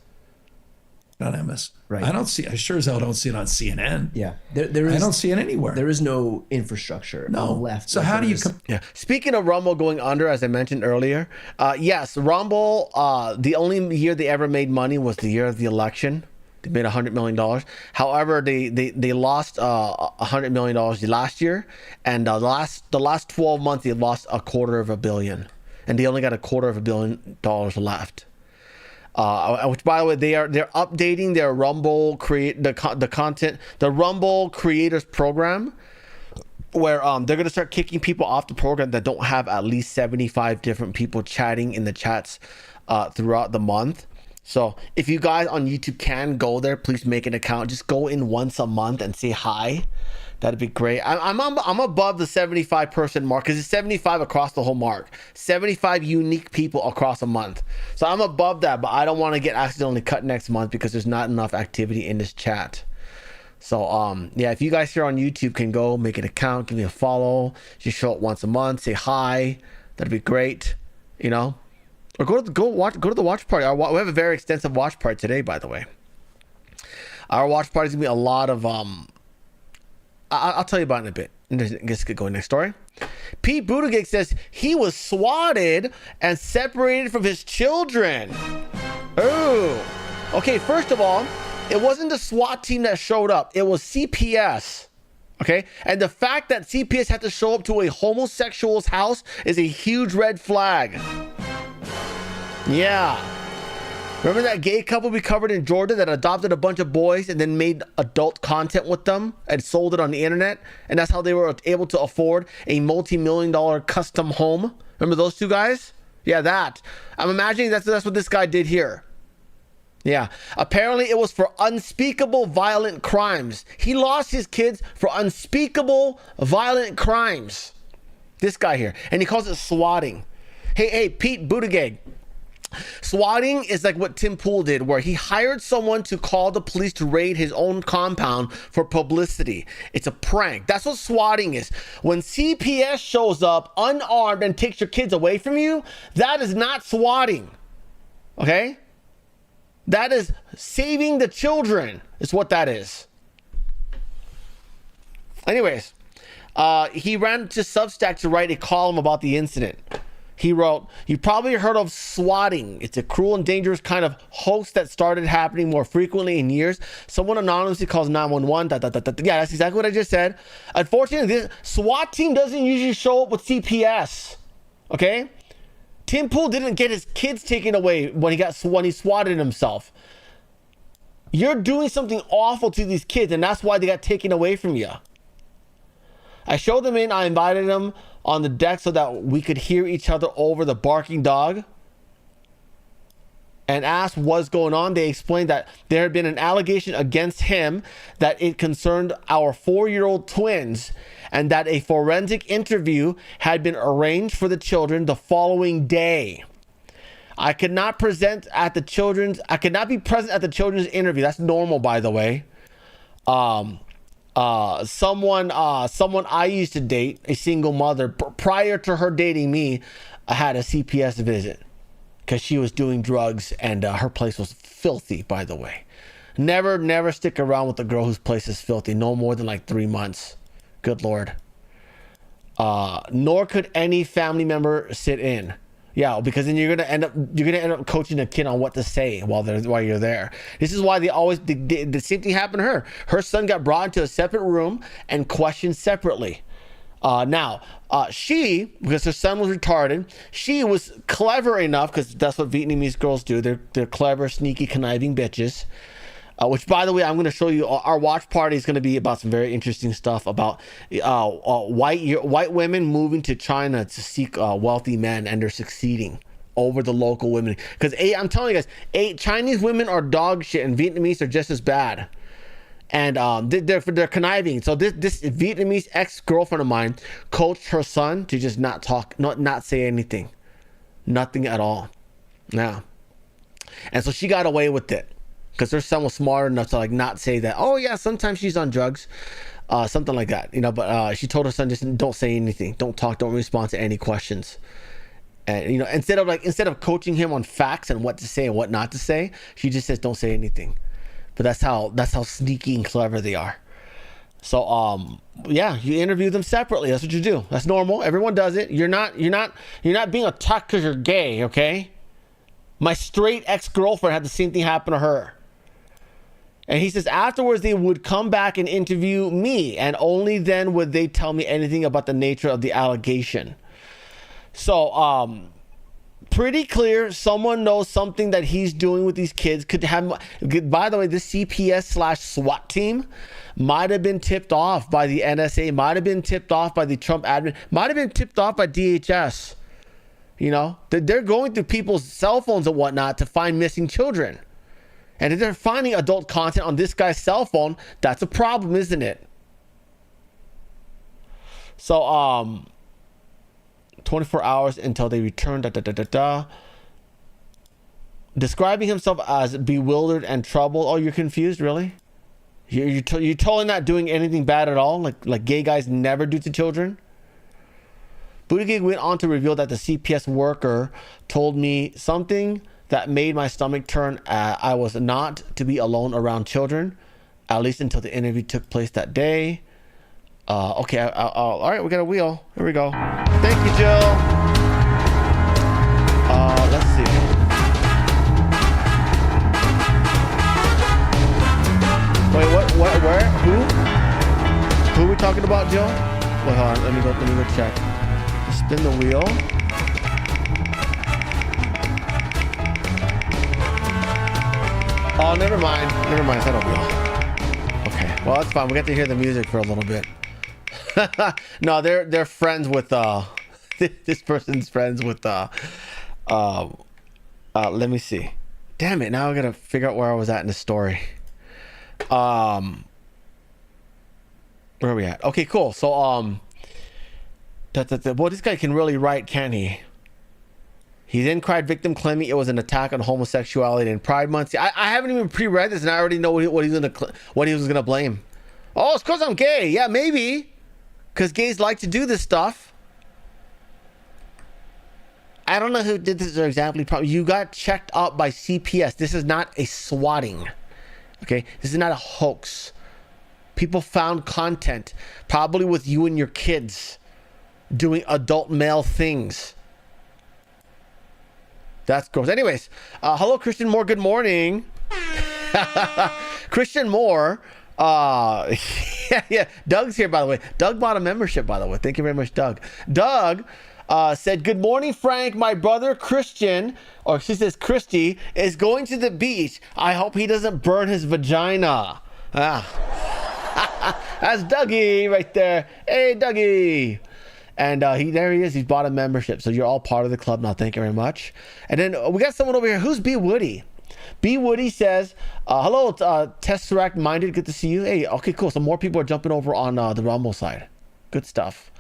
On MS. Right. I sure as hell don't see it on CNN. Yeah. I don't see it anywhere. There is no infrastructure on the left. So how do you... Yeah. Speaking of Rumble going under, as I mentioned earlier, yes, Rumble, the only year they ever made money was the year of the election. They made $100 million. However, they lost $100 million last year, and the last 12 months they lost $250 million, and they only got $250 million left. Which, by the way, they're updating their Rumble the Rumble Creators Program, where they're gonna start kicking people off the program that don't have at least 75 different people chatting in the chats throughout the month. So if you guys on YouTube can go there, please make an account. Just go in once a month and say hi. That'd be great. I'm above the 75 person mark, because it's 75 across the whole mark. 75 unique people across a month. So I'm above that, but I don't want to get accidentally cut next month because there's not enough activity in this chat. So yeah, if you guys here on YouTube can go make an account, give me a follow, just show up once a month, say hi. That'd be great. Or go to the watch party. We have a very extensive watch party today, by the way. Our watch party is gonna be a lot of I'll tell you about it in a bit. Let's get going. Next story. Pete Buttigieg says he was swatted and separated from his children. Oh, okay. First of all, it wasn't the SWAT team that showed up. It was CPS. Okay, and the fact that CPS had to show up to a homosexual's house is a huge red flag. Yeah. Remember that gay couple we covered in Georgia that adopted a bunch of boys and then made adult content with them and sold it on the internet? And that's how they were able to afford a multi-million-dollar custom home. Remember those two guys? Yeah, that. I'm imagining that's what this guy did here. Yeah. Apparently it was for unspeakable violent crimes. He lost his kids for unspeakable violent crimes. This guy here. And he calls it swatting. Hey, Pete Buttigieg. Swatting is like what Tim Pool did, where he hired someone to call the police to raid his own compound for publicity. It's a prank. That's what swatting is. When CPS shows up unarmed and takes your kids away from you, that is not swatting. Okay? That is saving the children, is what that is. Anyways, he ran to Substack to write a column about the incident. He wrote, "You probably heard of swatting. It's a cruel and dangerous kind of hoax that started happening more frequently in years. Someone anonymously calls 911. Yeah, that's exactly what I just said. Unfortunately, this SWAT team doesn't usually show up with CPS. Okay? Tim Pool didn't get his kids taken away when he swatted himself. You're doing something awful to these kids, and that's why they got taken away from you. I showed them in. I invited them on the deck so that we could hear each other over the barking dog and asked what's going on. They explained that there had been an allegation against him that it concerned our 4-year-old twins and that a forensic interview had been arranged for the children the following day. I could not be present at the children's interview. That's normal, by the way. Someone I used to date, a single mother, prior to her dating me, had a CPS visit because she was doing drugs and her place was filthy, by the way. Never stick around with a girl whose place is filthy. No more than like 3 months. Good Lord. Nor could any family member sit in. Yeah, because then you're gonna end up coaching a kid on what to say while you're there. This is why the same thing happened to her. Her son got brought into a separate room and questioned separately. She, because her son was retarded, she was clever enough, because that's what Vietnamese girls do. They're clever, sneaky, conniving bitches. Which, by the way, I'm going to show you. Our watch party is going to be about some very interesting stuff about white women moving to China to seek wealthy men, and they're succeeding over the local women. Because I'm telling you guys, Chinese women are dog shit, and Vietnamese are just as bad. And they're conniving. So this Vietnamese ex-girlfriend of mine coached her son to just not talk, not say anything, nothing at all. Yeah, and so she got away with it. Because her son was smart enough to like not say that. Oh yeah, sometimes she's on drugs, something like that, you know. But she told her son, just don't say anything, don't talk, don't respond to any questions. And you know, instead of coaching him on facts and what to say and what not to say, she just says don't say anything. But that's how sneaky and clever they are. So yeah, you interview them separately. That's what you do. That's normal. Everyone does it. You're not being attacked because you're gay, okay? My straight ex-girlfriend had the same thing happen to her. And he says afterwards they would come back and interview me, and only then would they tell me anything about the nature of the allegation. So pretty clear someone knows something that he's doing with these kids. Could have, by the way, this CPS/SWAT team might have been tipped off by the NSA, might have been tipped off by the Trump admin, might have been tipped off by DHS. You know, they're going through people's cell phones and whatnot to find missing children. And if they're finding adult content on this guy's cell phone, that's a problem, isn't it? So, 24 hours until they return. Describing himself as bewildered and troubled. Oh, you're confused, really? You're totally not doing anything bad at all, like gay guys never do to children. Buttigieg went on to reveal that the CPS worker told me something that made my stomach turn. I was not to be alone around children, at least until the interview took place that day. Okay, all right, we got a wheel. Here we go. Thank you, Jill. Let's see. Wait, what, where, who are we talking about, Jill? Wait, hold on, let me go check. Spin the wheel. Oh, never mind. It's not a wheel. Okay. Well, that's fine. We get to hear the music for a little bit. No, they're friends with this person's friends with let me see. Damn it! Now I gotta figure out where I was at in the story. Where are we at? Okay, cool. So well, this guy can really write, can't he? He then cried victim, claiming it was an attack on homosexuality and Pride Month. See, I haven't even pre-read this, and I already know what he was gonna blame. Oh, it's because I'm gay. Yeah, maybe. Because gays like to do this stuff. I don't know who did this exactly. Probably you got checked out by CPS. This is not a swatting. Okay, this is not a hoax. People found content, probably with you and your kids, doing adult male things. That's gross. Anyways, hello, Christian Moore. Good morning. Christian Moore. Yeah. Doug's here, by the way. Doug bought a membership, by the way. Thank you very much, Doug. Doug said, good morning, Frank. My brother Christian, or she says Christy, is going to the beach. I hope he doesn't burn his vagina. That's Dougie right there. Hey, Dougie. And there he is. He's bought a membership. So you're all part of the club now. Thank you very much. And then we got someone over here. Who's B. Woody? B. Woody says, hello, Tesseract Minded. Good to see you. Hey, okay, cool. So more people are jumping over on the Rumble side. Good stuff.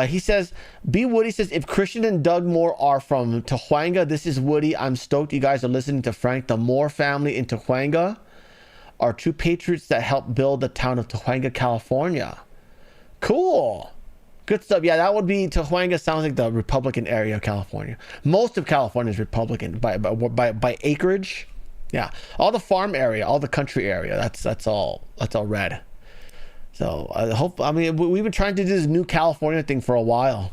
He says, B. Woody says, if Christian and Doug Moore are from Tijuana, this is Woody. I'm stoked you guys are listening to Frank. The Moore family in Tijuana are true patriots that helped build the town of Tijuana, California. Cool. Good stuff. Yeah, that would be, Tijuana sounds like the Republican area of California. Most of California is Republican by acreage. Yeah, all the farm area, all the country area, that's all red. So we've been trying to do this new California thing for a while.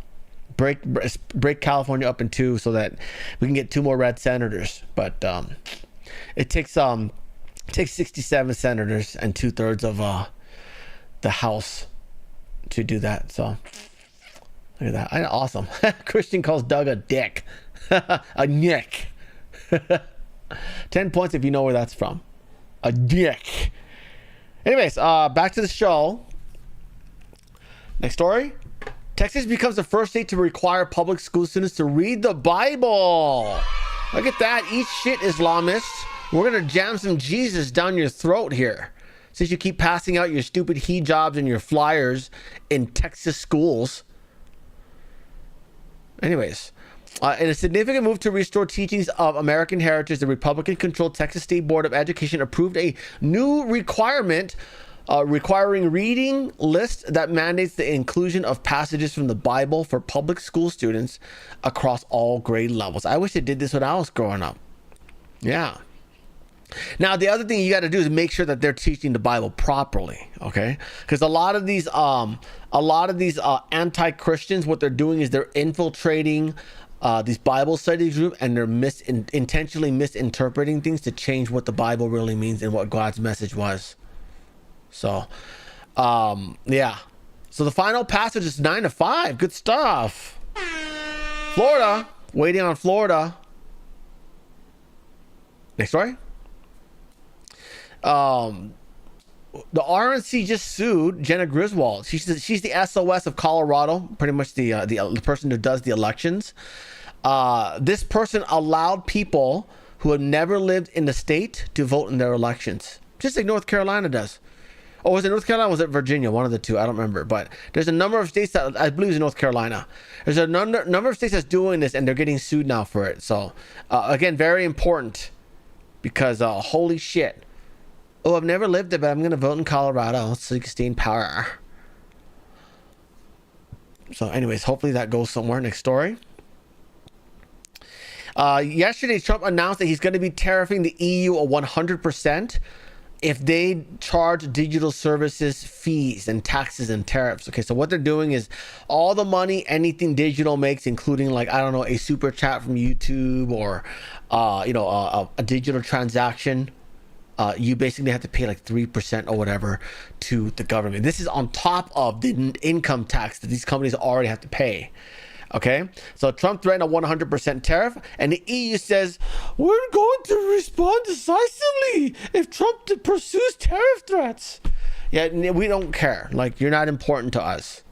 Break California up in two so that we can get 2 more red senators. But it takes 67 senators and 2/3 of the House to do that. So look at that. Awesome. Christian calls Doug a dick. A nick. 10 points if you know where that's from. A dick. Anyways, back to the show. Next story. Texas becomes the first state to require public school students to read the Bible. Look at that. Eat shit, Islamists. We're going to jam some Jesus down your throat here. Since you keep passing out your stupid hijabs and your flyers in Texas schools. Anyways. In a significant move to restore teachings of American heritage, the Republican-controlled Texas State Board of Education approved a new requirement requiring reading list that mandates the inclusion of passages from the Bible for public school students across all grade levels. I wish they did this when I was growing up. Yeah. Now, the other thing you got to do is make sure that they're teaching the Bible properly, okay? Because a lot of these anti-Christians, what they're doing is they're infiltrating these Bible study groups, and they're intentionally misinterpreting things to change what the Bible really means and what God's message was. So, yeah. So the final passage is 9-5. Good stuff. Florida, waiting on Florida. Next story. The RNC just sued Jenna Griswold. She's the SOS of Colorado, pretty much the person who does the elections. This person allowed people who have never lived in the state to vote in their elections, just like North Carolina does. Or was it North Carolina? Or was it Virginia? One of the two. I don't remember. But there's a number of states that I believe is North Carolina. There's a number of states that's doing this, and they're getting sued now for it. So again, very important because holy shit. Oh, I've never lived there, but I'm going to vote in Colorado so you can stay in power. So anyways, hopefully that goes somewhere. Next story. Yesterday, Trump announced that he's going to be tariffing the EU 100% if they charge digital services fees and taxes and tariffs. Okay, so what they're doing is all the money anything digital makes, including like, I don't know, a super chat from YouTube or, a digital transaction, you basically have to pay like 3% or whatever to the government. This is on top of the income tax that these companies already have to pay. Okay, so Trump threatened a 100% tariff, and the EU says, we're going to respond decisively if Trump pursues tariff threats. Yeah, we don't care. Like, you're not important to us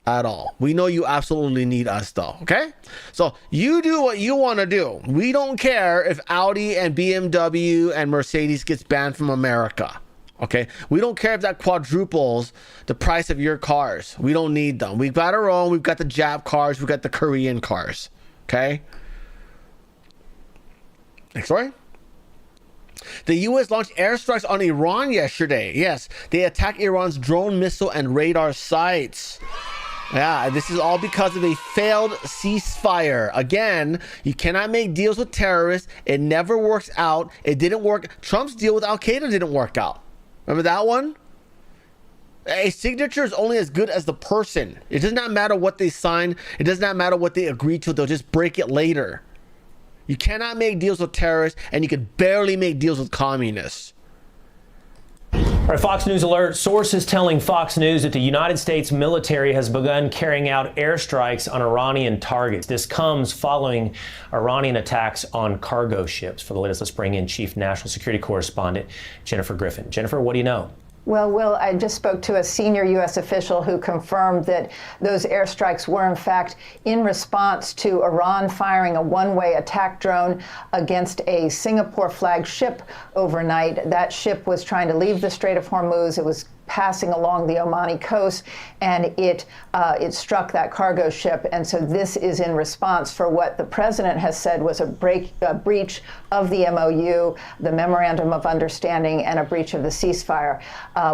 at all. We know you absolutely need us, though. Okay, so you do what you want to do. We don't care if Audi and BMW and Mercedes gets banned from America. Okay, we don't care if that quadruples the price of your cars. We don't need them. We've got our own. We've got the Jap cars. We've got the Korean cars. Okay. Next story. The U.S. launched airstrikes on Iran yesterday. Yes, they attacked Iran's drone, missile, and radar sites. Yeah, this is all because of a failed ceasefire. Again, you cannot make deals with terrorists. It never works out. It didn't work. Trump's deal with Al-Qaeda didn't work out. Remember that one? A signature is only as good as the person. It does not matter what they sign. It does not matter what they agree to. They'll just break it later. You cannot make deals with terrorists, and you could barely make deals with communists. All right, Fox News alert. Sources telling Fox News that the United States military has begun carrying out airstrikes on Iranian targets. This comes following Iranian attacks on cargo ships. For the latest, let's bring in Chief National Security Correspondent Jennifer Griffin. Jennifer, what do you know? Well, Will, I just spoke to a senior U.S. official who confirmed that those airstrikes were, in fact, in response to Iran firing a one-way attack drone against a Singapore-flagged ship overnight. That ship was trying to leave the Strait of Hormuz. It was passing along the Omani coast, and it struck that cargo ship. And so this is in response for what the president has said was a breach of the MOU, the Memorandum of Understanding, and a breach of the ceasefire.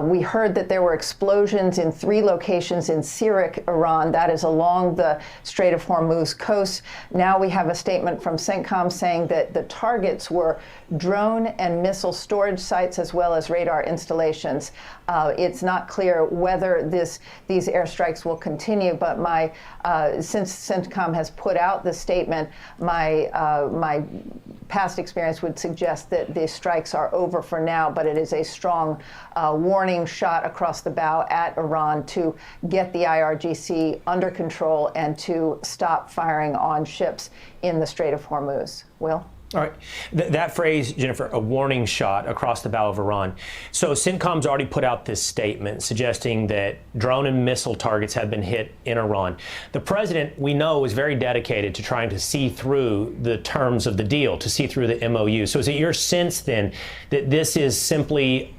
We heard that there were explosions in 3 locations in Sirik, Iran, that is along the Strait of Hormuz coast. Now we have a statement from CENTCOM saying that the targets were drone and missile storage sites as well as radar installations. It's not clear whether these airstrikes will continue, but since CENTCOM has put out the statement, my past experience would suggest that the strikes are over for now, but it is a strong warning shot across the bow at Iran to get the IRGC under control and to stop firing on ships in the Strait of Hormuz. Will? All right. That phrase, Jennifer, a warning shot across the bow of Iran. So CENTCOM's already put out this statement suggesting that drone and missile targets have been hit in Iran. The president, we know, is very dedicated to trying to see through the terms of the deal, to see through the MOU. So is it your sense then that this is simply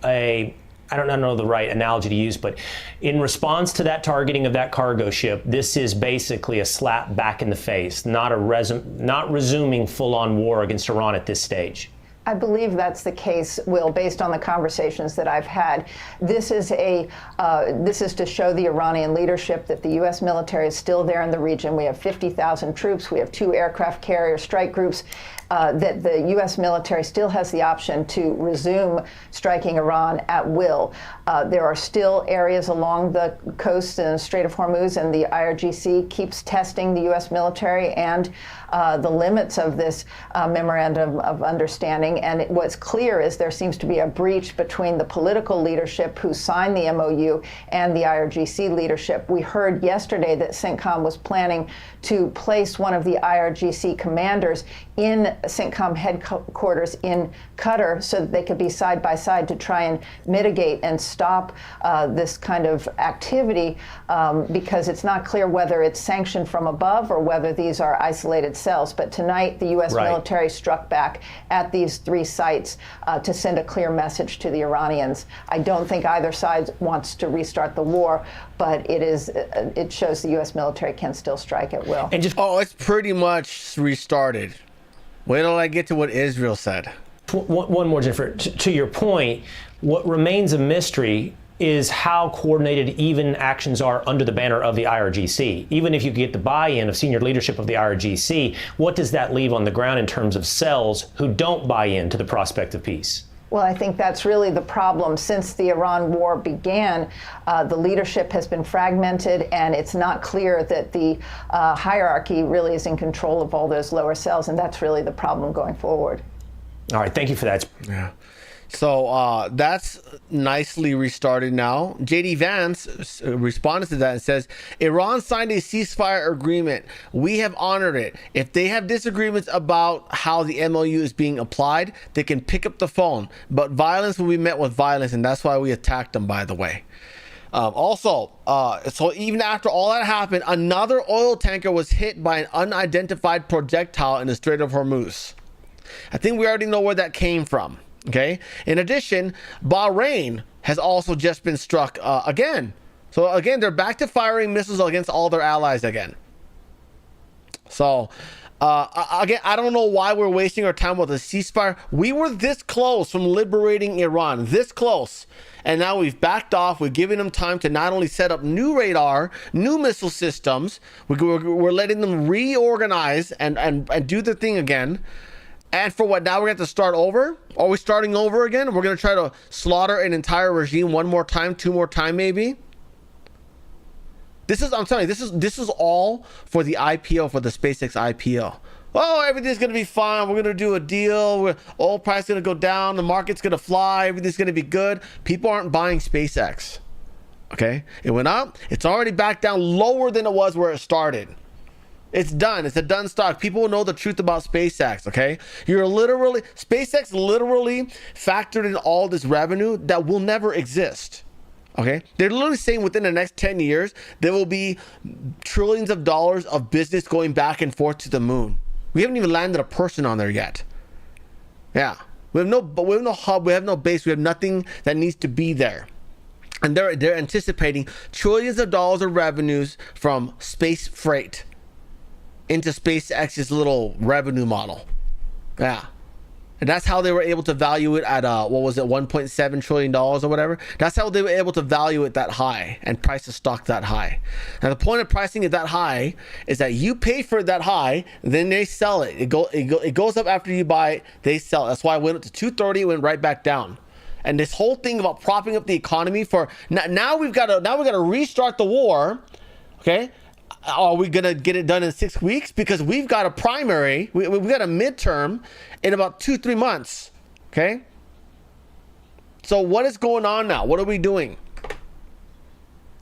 I don't know the right analogy to use, but in response to that targeting of that cargo ship, this is basically a slap back in the face, not resuming full-on war against Iran at this stage? I believe that's the case, Will, based on the conversations that I've had. This is to show the Iranian leadership that the U.S. military is still there in the region. We have 50,000 troops. We have 2 aircraft carrier strike groups. That the U.S. military still has the option to resume striking Iran at will. There are still areas along the coast in the Strait of Hormuz, and the IRGC keeps testing the U.S. military and the limits of this Memorandum of Understanding. And what's clear is there seems to be a breach between the political leadership who signed the MOU and the IRGC leadership. We heard yesterday that CENTCOM was planning to place one of the IRGC commanders in CENTCOM headquarters in Qatar so that they could be side by side to try and mitigate and stop this kind of activity because it's not clear whether it's sanctioned from above or whether these are isolated cells. But tonight, the U.S. military struck back at these 3 sites to send a clear message to the Iranians. I don't think either side wants to restart the war, but it shows the U.S. military can still strike at will. And it's pretty much restarted. Wait till I get to what Israel said. One more, Jennifer. To your point, what remains a mystery is how coordinated even actions are under the banner of the IRGC. Even if you get the buy-in of senior leadership of the IRGC, what does that leave on the ground in terms of cells who don't buy into the prospect of peace? Well, I think that's really the problem. Since the Iran war began, the leadership has been fragmented, and it's not clear that the hierarchy really is in control of all those lower cells, and that's really the problem going forward. All right, thank you for that. Yeah. So that's nicely restarted now. J.D. Vance responded to that and says, Iran signed a ceasefire agreement. We have honored it. If they have disagreements about how the MOU is being applied, they can pick up the phone. But violence will be met with violence, and that's why we attacked them, by the way. So even after all that happened, another oil tanker was hit by an unidentified projectile in the Strait of Hormuz. I think we already know where that came from. Okay. In addition, Bahrain has also just been struck again. So again, they're back to firing missiles against all their allies again. So again, I don't know why we're wasting our time with a ceasefire. We were this close from liberating Iran, this close. And now we've backed off. We're giving them time to not only set up new radar, new missile systems. We're letting them reorganize and do the thing again. And for what, now we're going to have to start over? Are we starting over again? We're going to try to slaughter an entire regime one more time, 2 more times maybe? I'm telling you, this is all for the IPO, for the SpaceX IPO. Oh, everything's going to be fine. We're going to do a deal. Oil price is going to go down. The market's going to fly. Everything's going to be good. People aren't buying SpaceX. Okay? It went up. It's already back down lower than it was where it started. It's done. It's a done stock. People will know the truth about SpaceX, okay? SpaceX literally factored in all this revenue that will never exist, okay? They're literally saying within the next 10 years, there will be trillions of dollars of business going back and forth to the moon. We haven't even landed a person on there yet. Yeah. We have no hub. We have no base. We have nothing that needs to be there. And they're anticipating trillions of dollars of revenues from space freight into SpaceX's little revenue model. Yeah. And that's how they were able to value it at, what was it, $1.7 trillion or whatever. That's how they were able to value it that high and price the stock that high. Now, the point of pricing it that high is that you pay for it that high, then they sell it. It goes up after you buy it, they sell it. That's why it went up to 230, it went right back down. And this whole thing about propping up the economy for, now we've got to restart the war, okay? Are we going to get it done in 6 weeks? Because we've got a primary, we've got a midterm in about 2-3 months. Okay. So what is going on now? What are we doing?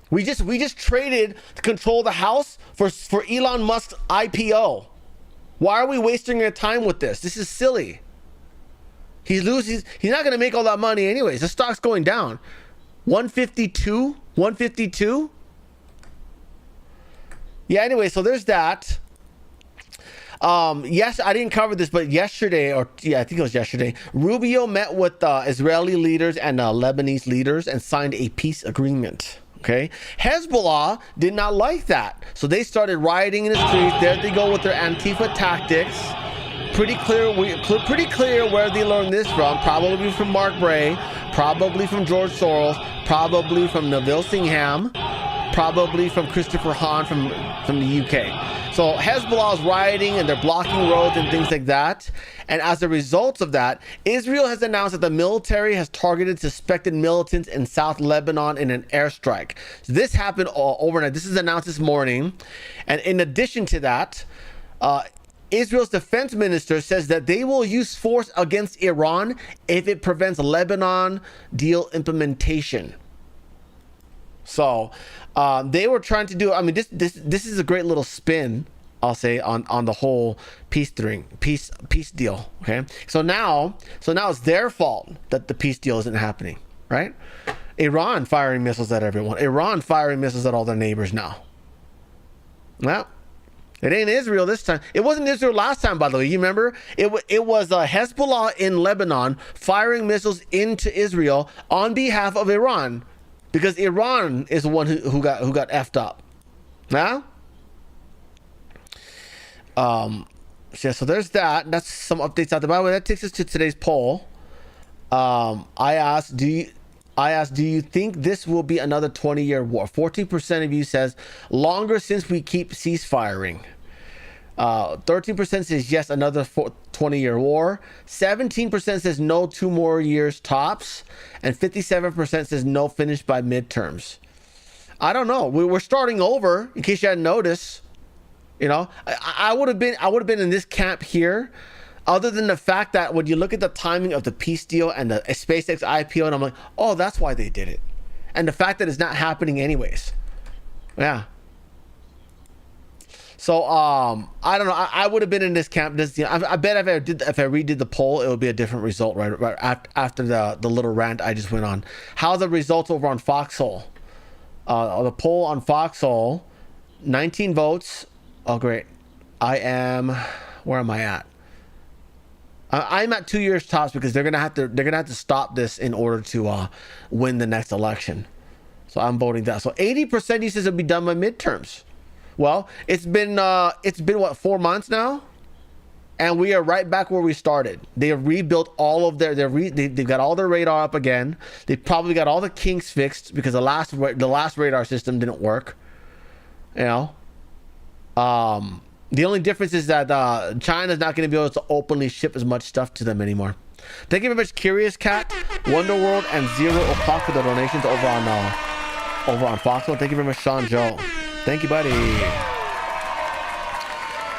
We just traded to control the House for Elon Musk's IPO. Why are we wasting our time with this? This is silly. He's not going to make all that money anyways. The stock's going down. 152. Yeah, anyway, so there's that. Yes, I didn't cover this, but yesterday, I think it was yesterday, Rubio met with Israeli leaders and Lebanese leaders and signed a peace agreement. Okay, Hezbollah did not like that, so they started rioting in the streets. There they go with their Antifa tactics. Pretty clear where they learned this from. Probably from Mark Bray, probably from George Soros, probably from Neville Singham, probably from Christopher Hahn from the UK. So Hezbollah is rioting and they're blocking roads and things like that. And as a result of that, Israel has announced that the military has targeted suspected militants in South Lebanon in an airstrike. So this happened overnight. This is announced this morning. And in addition to that, Israel's defense minister says that they will use force against Iran if it prevents Lebanon deal implementation. So they were trying to do, I mean, this is a great little spin, I'll say, on the whole peace deal. Okay. So now it's their fault that the peace deal isn't happening, right? Iran firing missiles at everyone. Iran firing missiles at all their neighbors now. Well, it ain't Israel this time. It wasn't Israel last time, by the way. You remember? It was Hezbollah in Lebanon firing missiles into Israel on behalf of Iran, because Iran is the one who got effed up. Now, so there's that. That's some updates out there. By the way, that takes us to today's poll. I asked, do you think this will be another 20-year war? 14% of you says longer since we keep ceasefiring. 13% says yes, another 20-year war. 17% says no, 2 more years tops. And 57% says no, finished by midterms. I don't know. We're starting over, in case you hadn't noticed. You know, I would have been in this camp here, other than the fact that when you look at the timing of the peace deal and the SpaceX IPO, and I'm like, oh, that's why they did it. And the fact that it's not happening anyways. Yeah. So I don't know. I would have been in this camp. I bet if I redid the poll, it would be a different result right after the little rant I just went on. How are the results over on Foxhole? The poll on Foxhole, 19 votes. Oh, great. Where am I at? I'm at 2 years tops, because they're gonna have to stop this in order to win the next election. So I'm voting that. So 80% he says it'll be done by midterms. Well, it's been what, 4 months now, and we are right back where we started. They have rebuilt all of they've got all their radar up again. They probably got all the kinks fixed, because the last radar system didn't work. You know. The only difference is that China's not going to be able to openly ship as much stuff to them anymore. Thank you very much, Curious Cat, Wonderworld, and Zero O'Clock for the donations over on Foxwell. Thank you very much, Sean Joe. Thank you, buddy.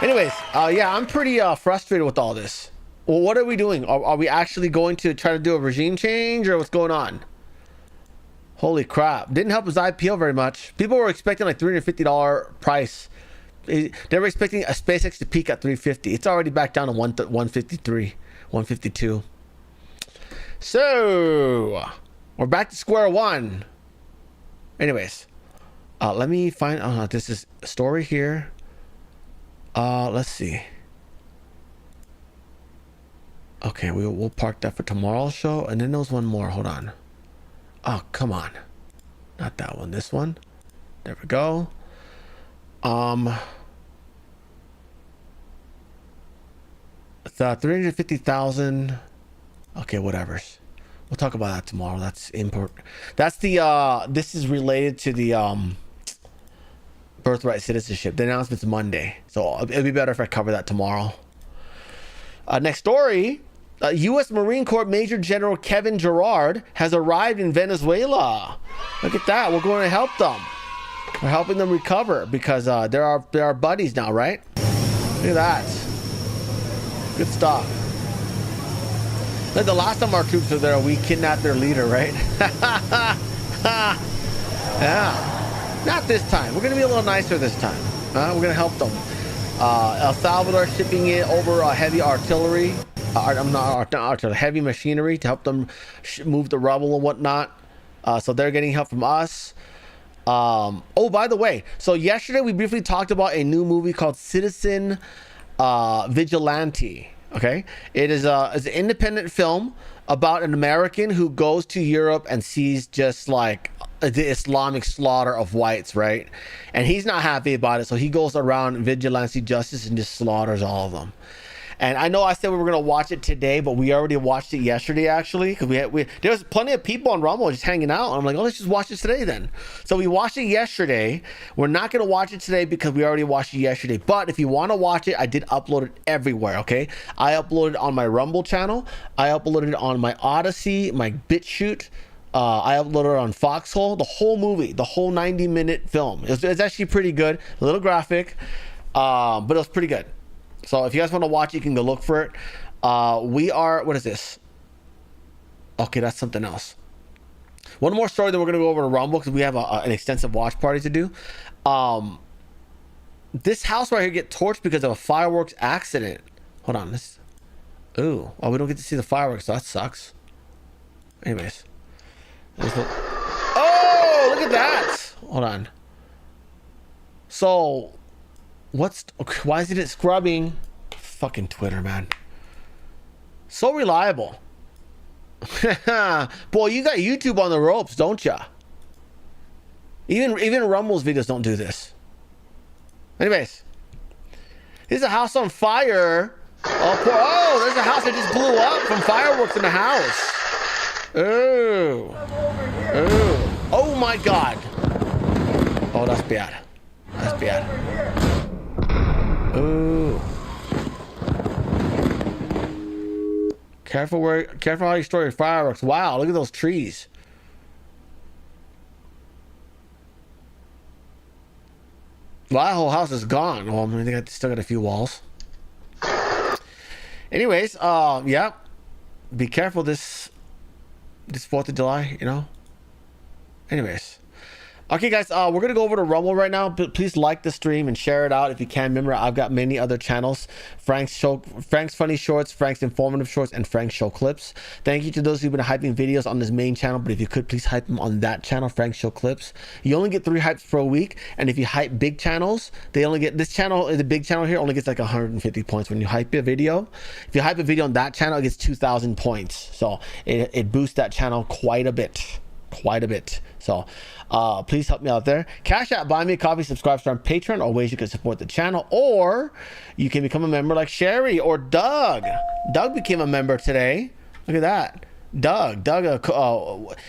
Anyways, yeah, I'm pretty frustrated with all this. Well, what are we doing? Are we actually going to try to do a regime change, or what's going on? Holy crap. Didn't help his IPO very much. People were expecting like $350 price. They were expecting a SpaceX to peak at 350. It's already back down to 153, 152. So we're back to square one. Anyways, let me find. This is a story here. Let's see. Okay, we'll park that for tomorrow's show, and then there was one more. Hold on. Oh, come on. Not that one. This one. There we go. It's 350,000. Okay, whatever. We'll talk about that tomorrow. That's important. That's the this is related to the birthright citizenship. The announcement's Monday, so it'll be better if I cover that tomorrow. Next story. U.S. Marine Corps Major General Kevin Gerard has arrived in Venezuela. Look at that. We're going to help them. We're helping them recover because they're our buddies now, right? Look at that. Good stuff. Like the last time our troops were there, we kidnapped their leader, right? Yeah. Not this time. We're going to be a little nicer this time. We're going to help them. El Salvador shipping in over heavy artillery. Heavy machinery to help them move the rubble and whatnot. So they're getting help from us. Oh, by the way, so yesterday we briefly talked about a new movie called Citizen Vigilante. Okay, it is it's an independent film about an American who goes to Europe and sees just like the Islamic slaughter of whites, right? And he's not happy about it, so he goes around vigilante justice and just slaughters all of them. And I know I said we were going to watch it today, but we already watched it yesterday, actually, because there was plenty of people on Rumble just hanging out. I'm like, oh, let's just watch it today then. So we watched it yesterday. We're not going to watch it today because we already watched it yesterday. But if you want to watch it, I did upload it everywhere, okay? I uploaded it on my Rumble channel. I uploaded it on my Odyssey, my BitChute. I uploaded it on Foxhole. The whole movie, the whole 90-minute film. It's actually pretty good. A little graphic, but it was pretty good. So if you guys want to watch it, you can go look for it. What is this? Okay, that's something else. One more story, then we're going to go over to Rumble because we have an extensive watch party to do. This house right here get torched because of a fireworks accident. Hold on. Ooh. Oh, we don't get to see the fireworks, so that sucks. Anyways. Oh, look at that. Hold on. So... why is it scrubbing? Fucking Twitter, man. So reliable. Boy, you got YouTube on the ropes, don't ya? Even Rumble's videos don't do this. Anyways. There's a house on fire. Oh, there's a house that just blew up from fireworks in the house. Oh. Oh my God. Oh, that's bad. That's bad. Ooh. Careful how you store your fireworks. Wow, look at those trees. Well, that whole house is gone. Well, I mean, they still got a few walls. Anyways, yeah. Be careful this 4th of July, you know. Anyways. Okay, guys, we're going to go over to Rumble right now. Please like the stream and share it out if you can. Remember, I've got many other channels. Frank's Funny Shorts, Frank's Informative Shorts, and Frank's Show Clips. Thank you to those who've been hyping videos on this main channel, but if you could, please hype them on that channel, Frank's Show Clips. You only get 3 hypes per week, and if you hype big channels, they only get, this channel, the big channel here, only gets like 150 points when you hype a video. If you hype a video on that channel, it gets 2,000 points. So it boosts that channel quite a bit. So please help me out there. Cash App, buy me a coffee, subscribe to our Patreon, or ways you can support the channel, or you can become a member like Sherry or Doug. Doug became a member today. Look at that. Doug,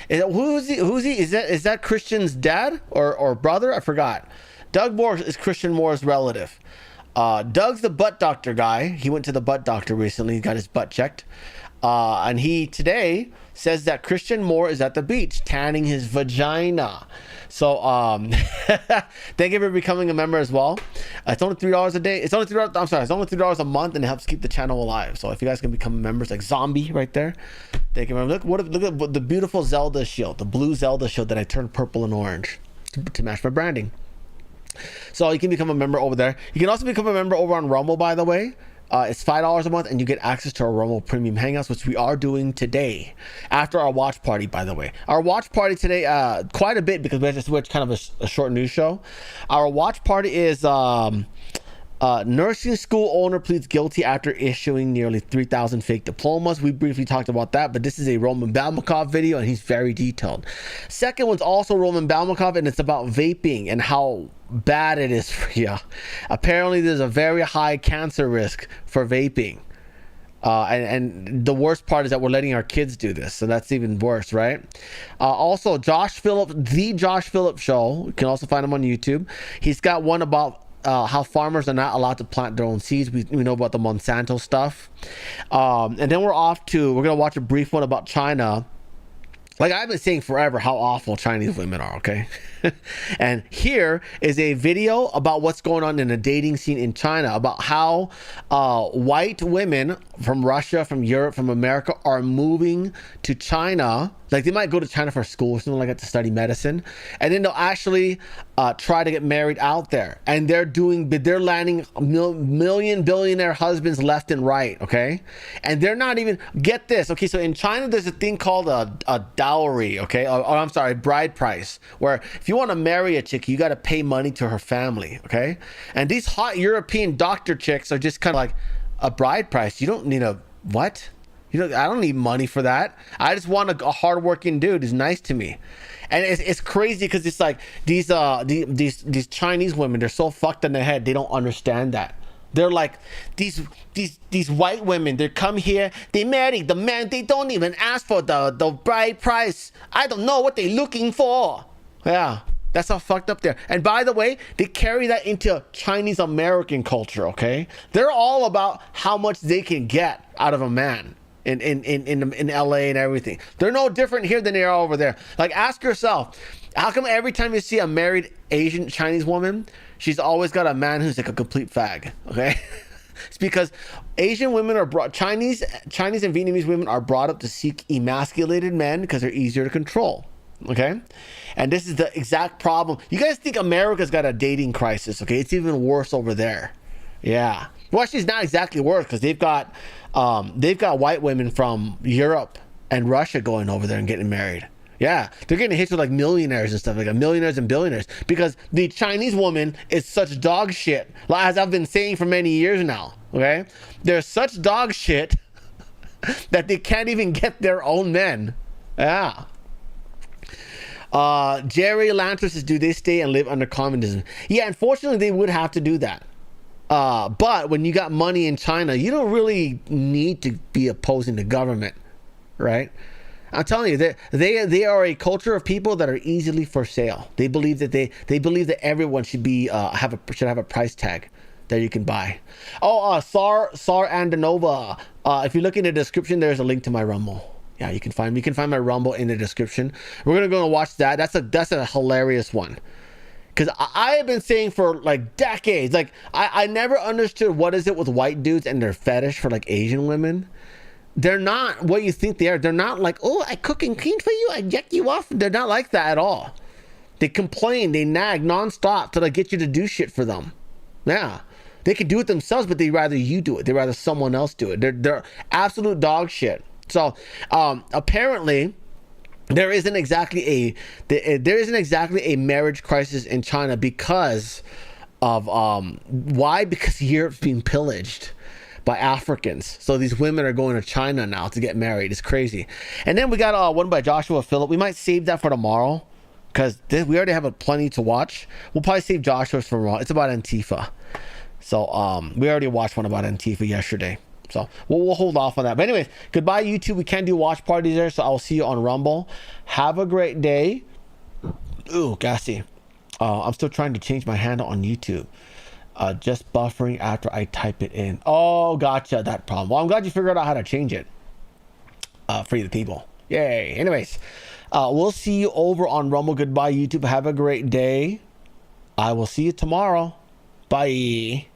who's he? Is that Christian's dad or brother? I forgot. Doug Moore is Christian Moore's relative. Doug's the butt doctor guy. He went to the butt doctor recently. He got his butt checked. And he today says that Christian Moore is at the beach tanning his vagina. So thank you for becoming a member as well. It's only $3 a day. It's only $3. I'm sorry, it's only $3 a month, and it helps keep the channel alive. So if you guys can become members, like Zombie right there, thank you. Look at the beautiful Zelda shield, the blue Zelda shield that I turned purple and orange to match my branding. So you can become a member over there. You can also become a member over on Rumble, by the way. It's $5 a month, and you get access to our Rumble Premium Hangouts, which we are doing today after our watch party, by the way. Our watch party today, quite a bit, because we had to switch kind of a short news show. Our watch party is nursing school owner pleads guilty after issuing nearly 3,000 fake diplomas. We briefly talked about that, but this is a Roman Balmakov video, and he's very detailed. Second one's also Roman Balmakov, and it's about vaping and how bad it is for you. Apparently there's a very high cancer risk for vaping, and the worst part is that we're letting our kids do this, so that's even worse, right? Also, Josh Phillips, the Josh Phillips Show, you can also find him on YouTube. He's got one about how farmers are not allowed to plant their own seeds. We know about the Monsanto stuff, and then we're gonna watch a brief one about China. Like I've been saying forever how awful Chinese women are, okay? And here is a video about what's going on in the dating scene in China, about how white women from Russia, from Europe, from America are moving to China. Like they might go to China for school or something like that to study medicine, and then they'll actually try to get married out there. And they're landing million billionaire husbands left and right, okay? And they're not even, get this, okay? So in China, there's a thing called a dowry, okay? Or I'm sorry, bride price, where if you want to marry a chick, you got to pay money to her family, okay? And these hot European doctor chicks are just kind of like, a bride price? You don't need a what? I don't need money for that. I just want a hardworking dude who's nice to me. And it's crazy because it's like these Chinese women, they're so fucked in the head, they don't understand that. They're like these white women, they come here, they marry the man, they don't even ask for the bride price. I don't know what they're looking for. Yeah. That's how fucked up they are. And by the way, they carry that into Chinese American culture, okay? They're all about how much they can get out of a man in LA and everything. They're no different here than they are over there. Like, ask yourself, how come every time you see a married Asian Chinese woman, she's always got a man who's like a complete fag, okay? It's because Asian women are Chinese and Vietnamese women are brought up to seek emasculated men because they're easier to control. Okay, and this is the exact problem. You guys think America's got a dating crisis? Okay, it's even worse over there. Yeah, well, actually, it's not exactly worse because they've got white women from Europe and Russia going over there and getting married. Yeah, they're getting hit with like millionaires and stuff, like millionaires and billionaires, because the Chinese woman is such dog shit. As I've been saying for many years now. Okay, they're such dog shit that they can't even get their own men. Yeah. Jerry Lantris says, do they stay and live under communism? Yeah, unfortunately they would have to do that. But when you got money in China, you don't really need to be opposing the government, right? I'm telling you, they are a culture of people that are easily for sale. They believe that they believe that everyone should be have a price tag that you can buy. Oh, Sar Andanova. If you look in the description, there's a link to my Rumble. Yeah, you can find my Rumble in the description. We're gonna go and watch that. That's a hilarious one. Because I have been saying for like decades, like I never understood what is it with white dudes and their fetish for like Asian women. They're not what you think they are. They're not like, oh, I cook and clean for you, I jack you off. They're not like that at all. They complain, they nag nonstop till they get you to do shit for them. Yeah. They can do it themselves, but they'd rather you do it. They'd rather someone else do it. They're absolute dog shit. So apparently there isn't exactly a marriage crisis in China because of why? Because Europe's being pillaged by Africans. So these women are going to China now to get married. It's crazy. And then we got one by Joshua Phillip. We might save that for tomorrow because we already have plenty to watch. We'll probably save Joshua's for tomorrow. It's about Antifa. So we already watched one about Antifa yesterday. So we'll hold off on that. But anyways, goodbye, YouTube. We can't do watch parties there, so I'll see you on Rumble. Have a great day. Ooh, gassy. I'm still trying to change my handle on YouTube. Just buffering after I type it in. Oh, gotcha, that problem. Well, I'm glad you figured out how to change it for you, the people. Yay. Anyways, we'll see you over on Rumble. Goodbye, YouTube. Have a great day. I will see you tomorrow. Bye.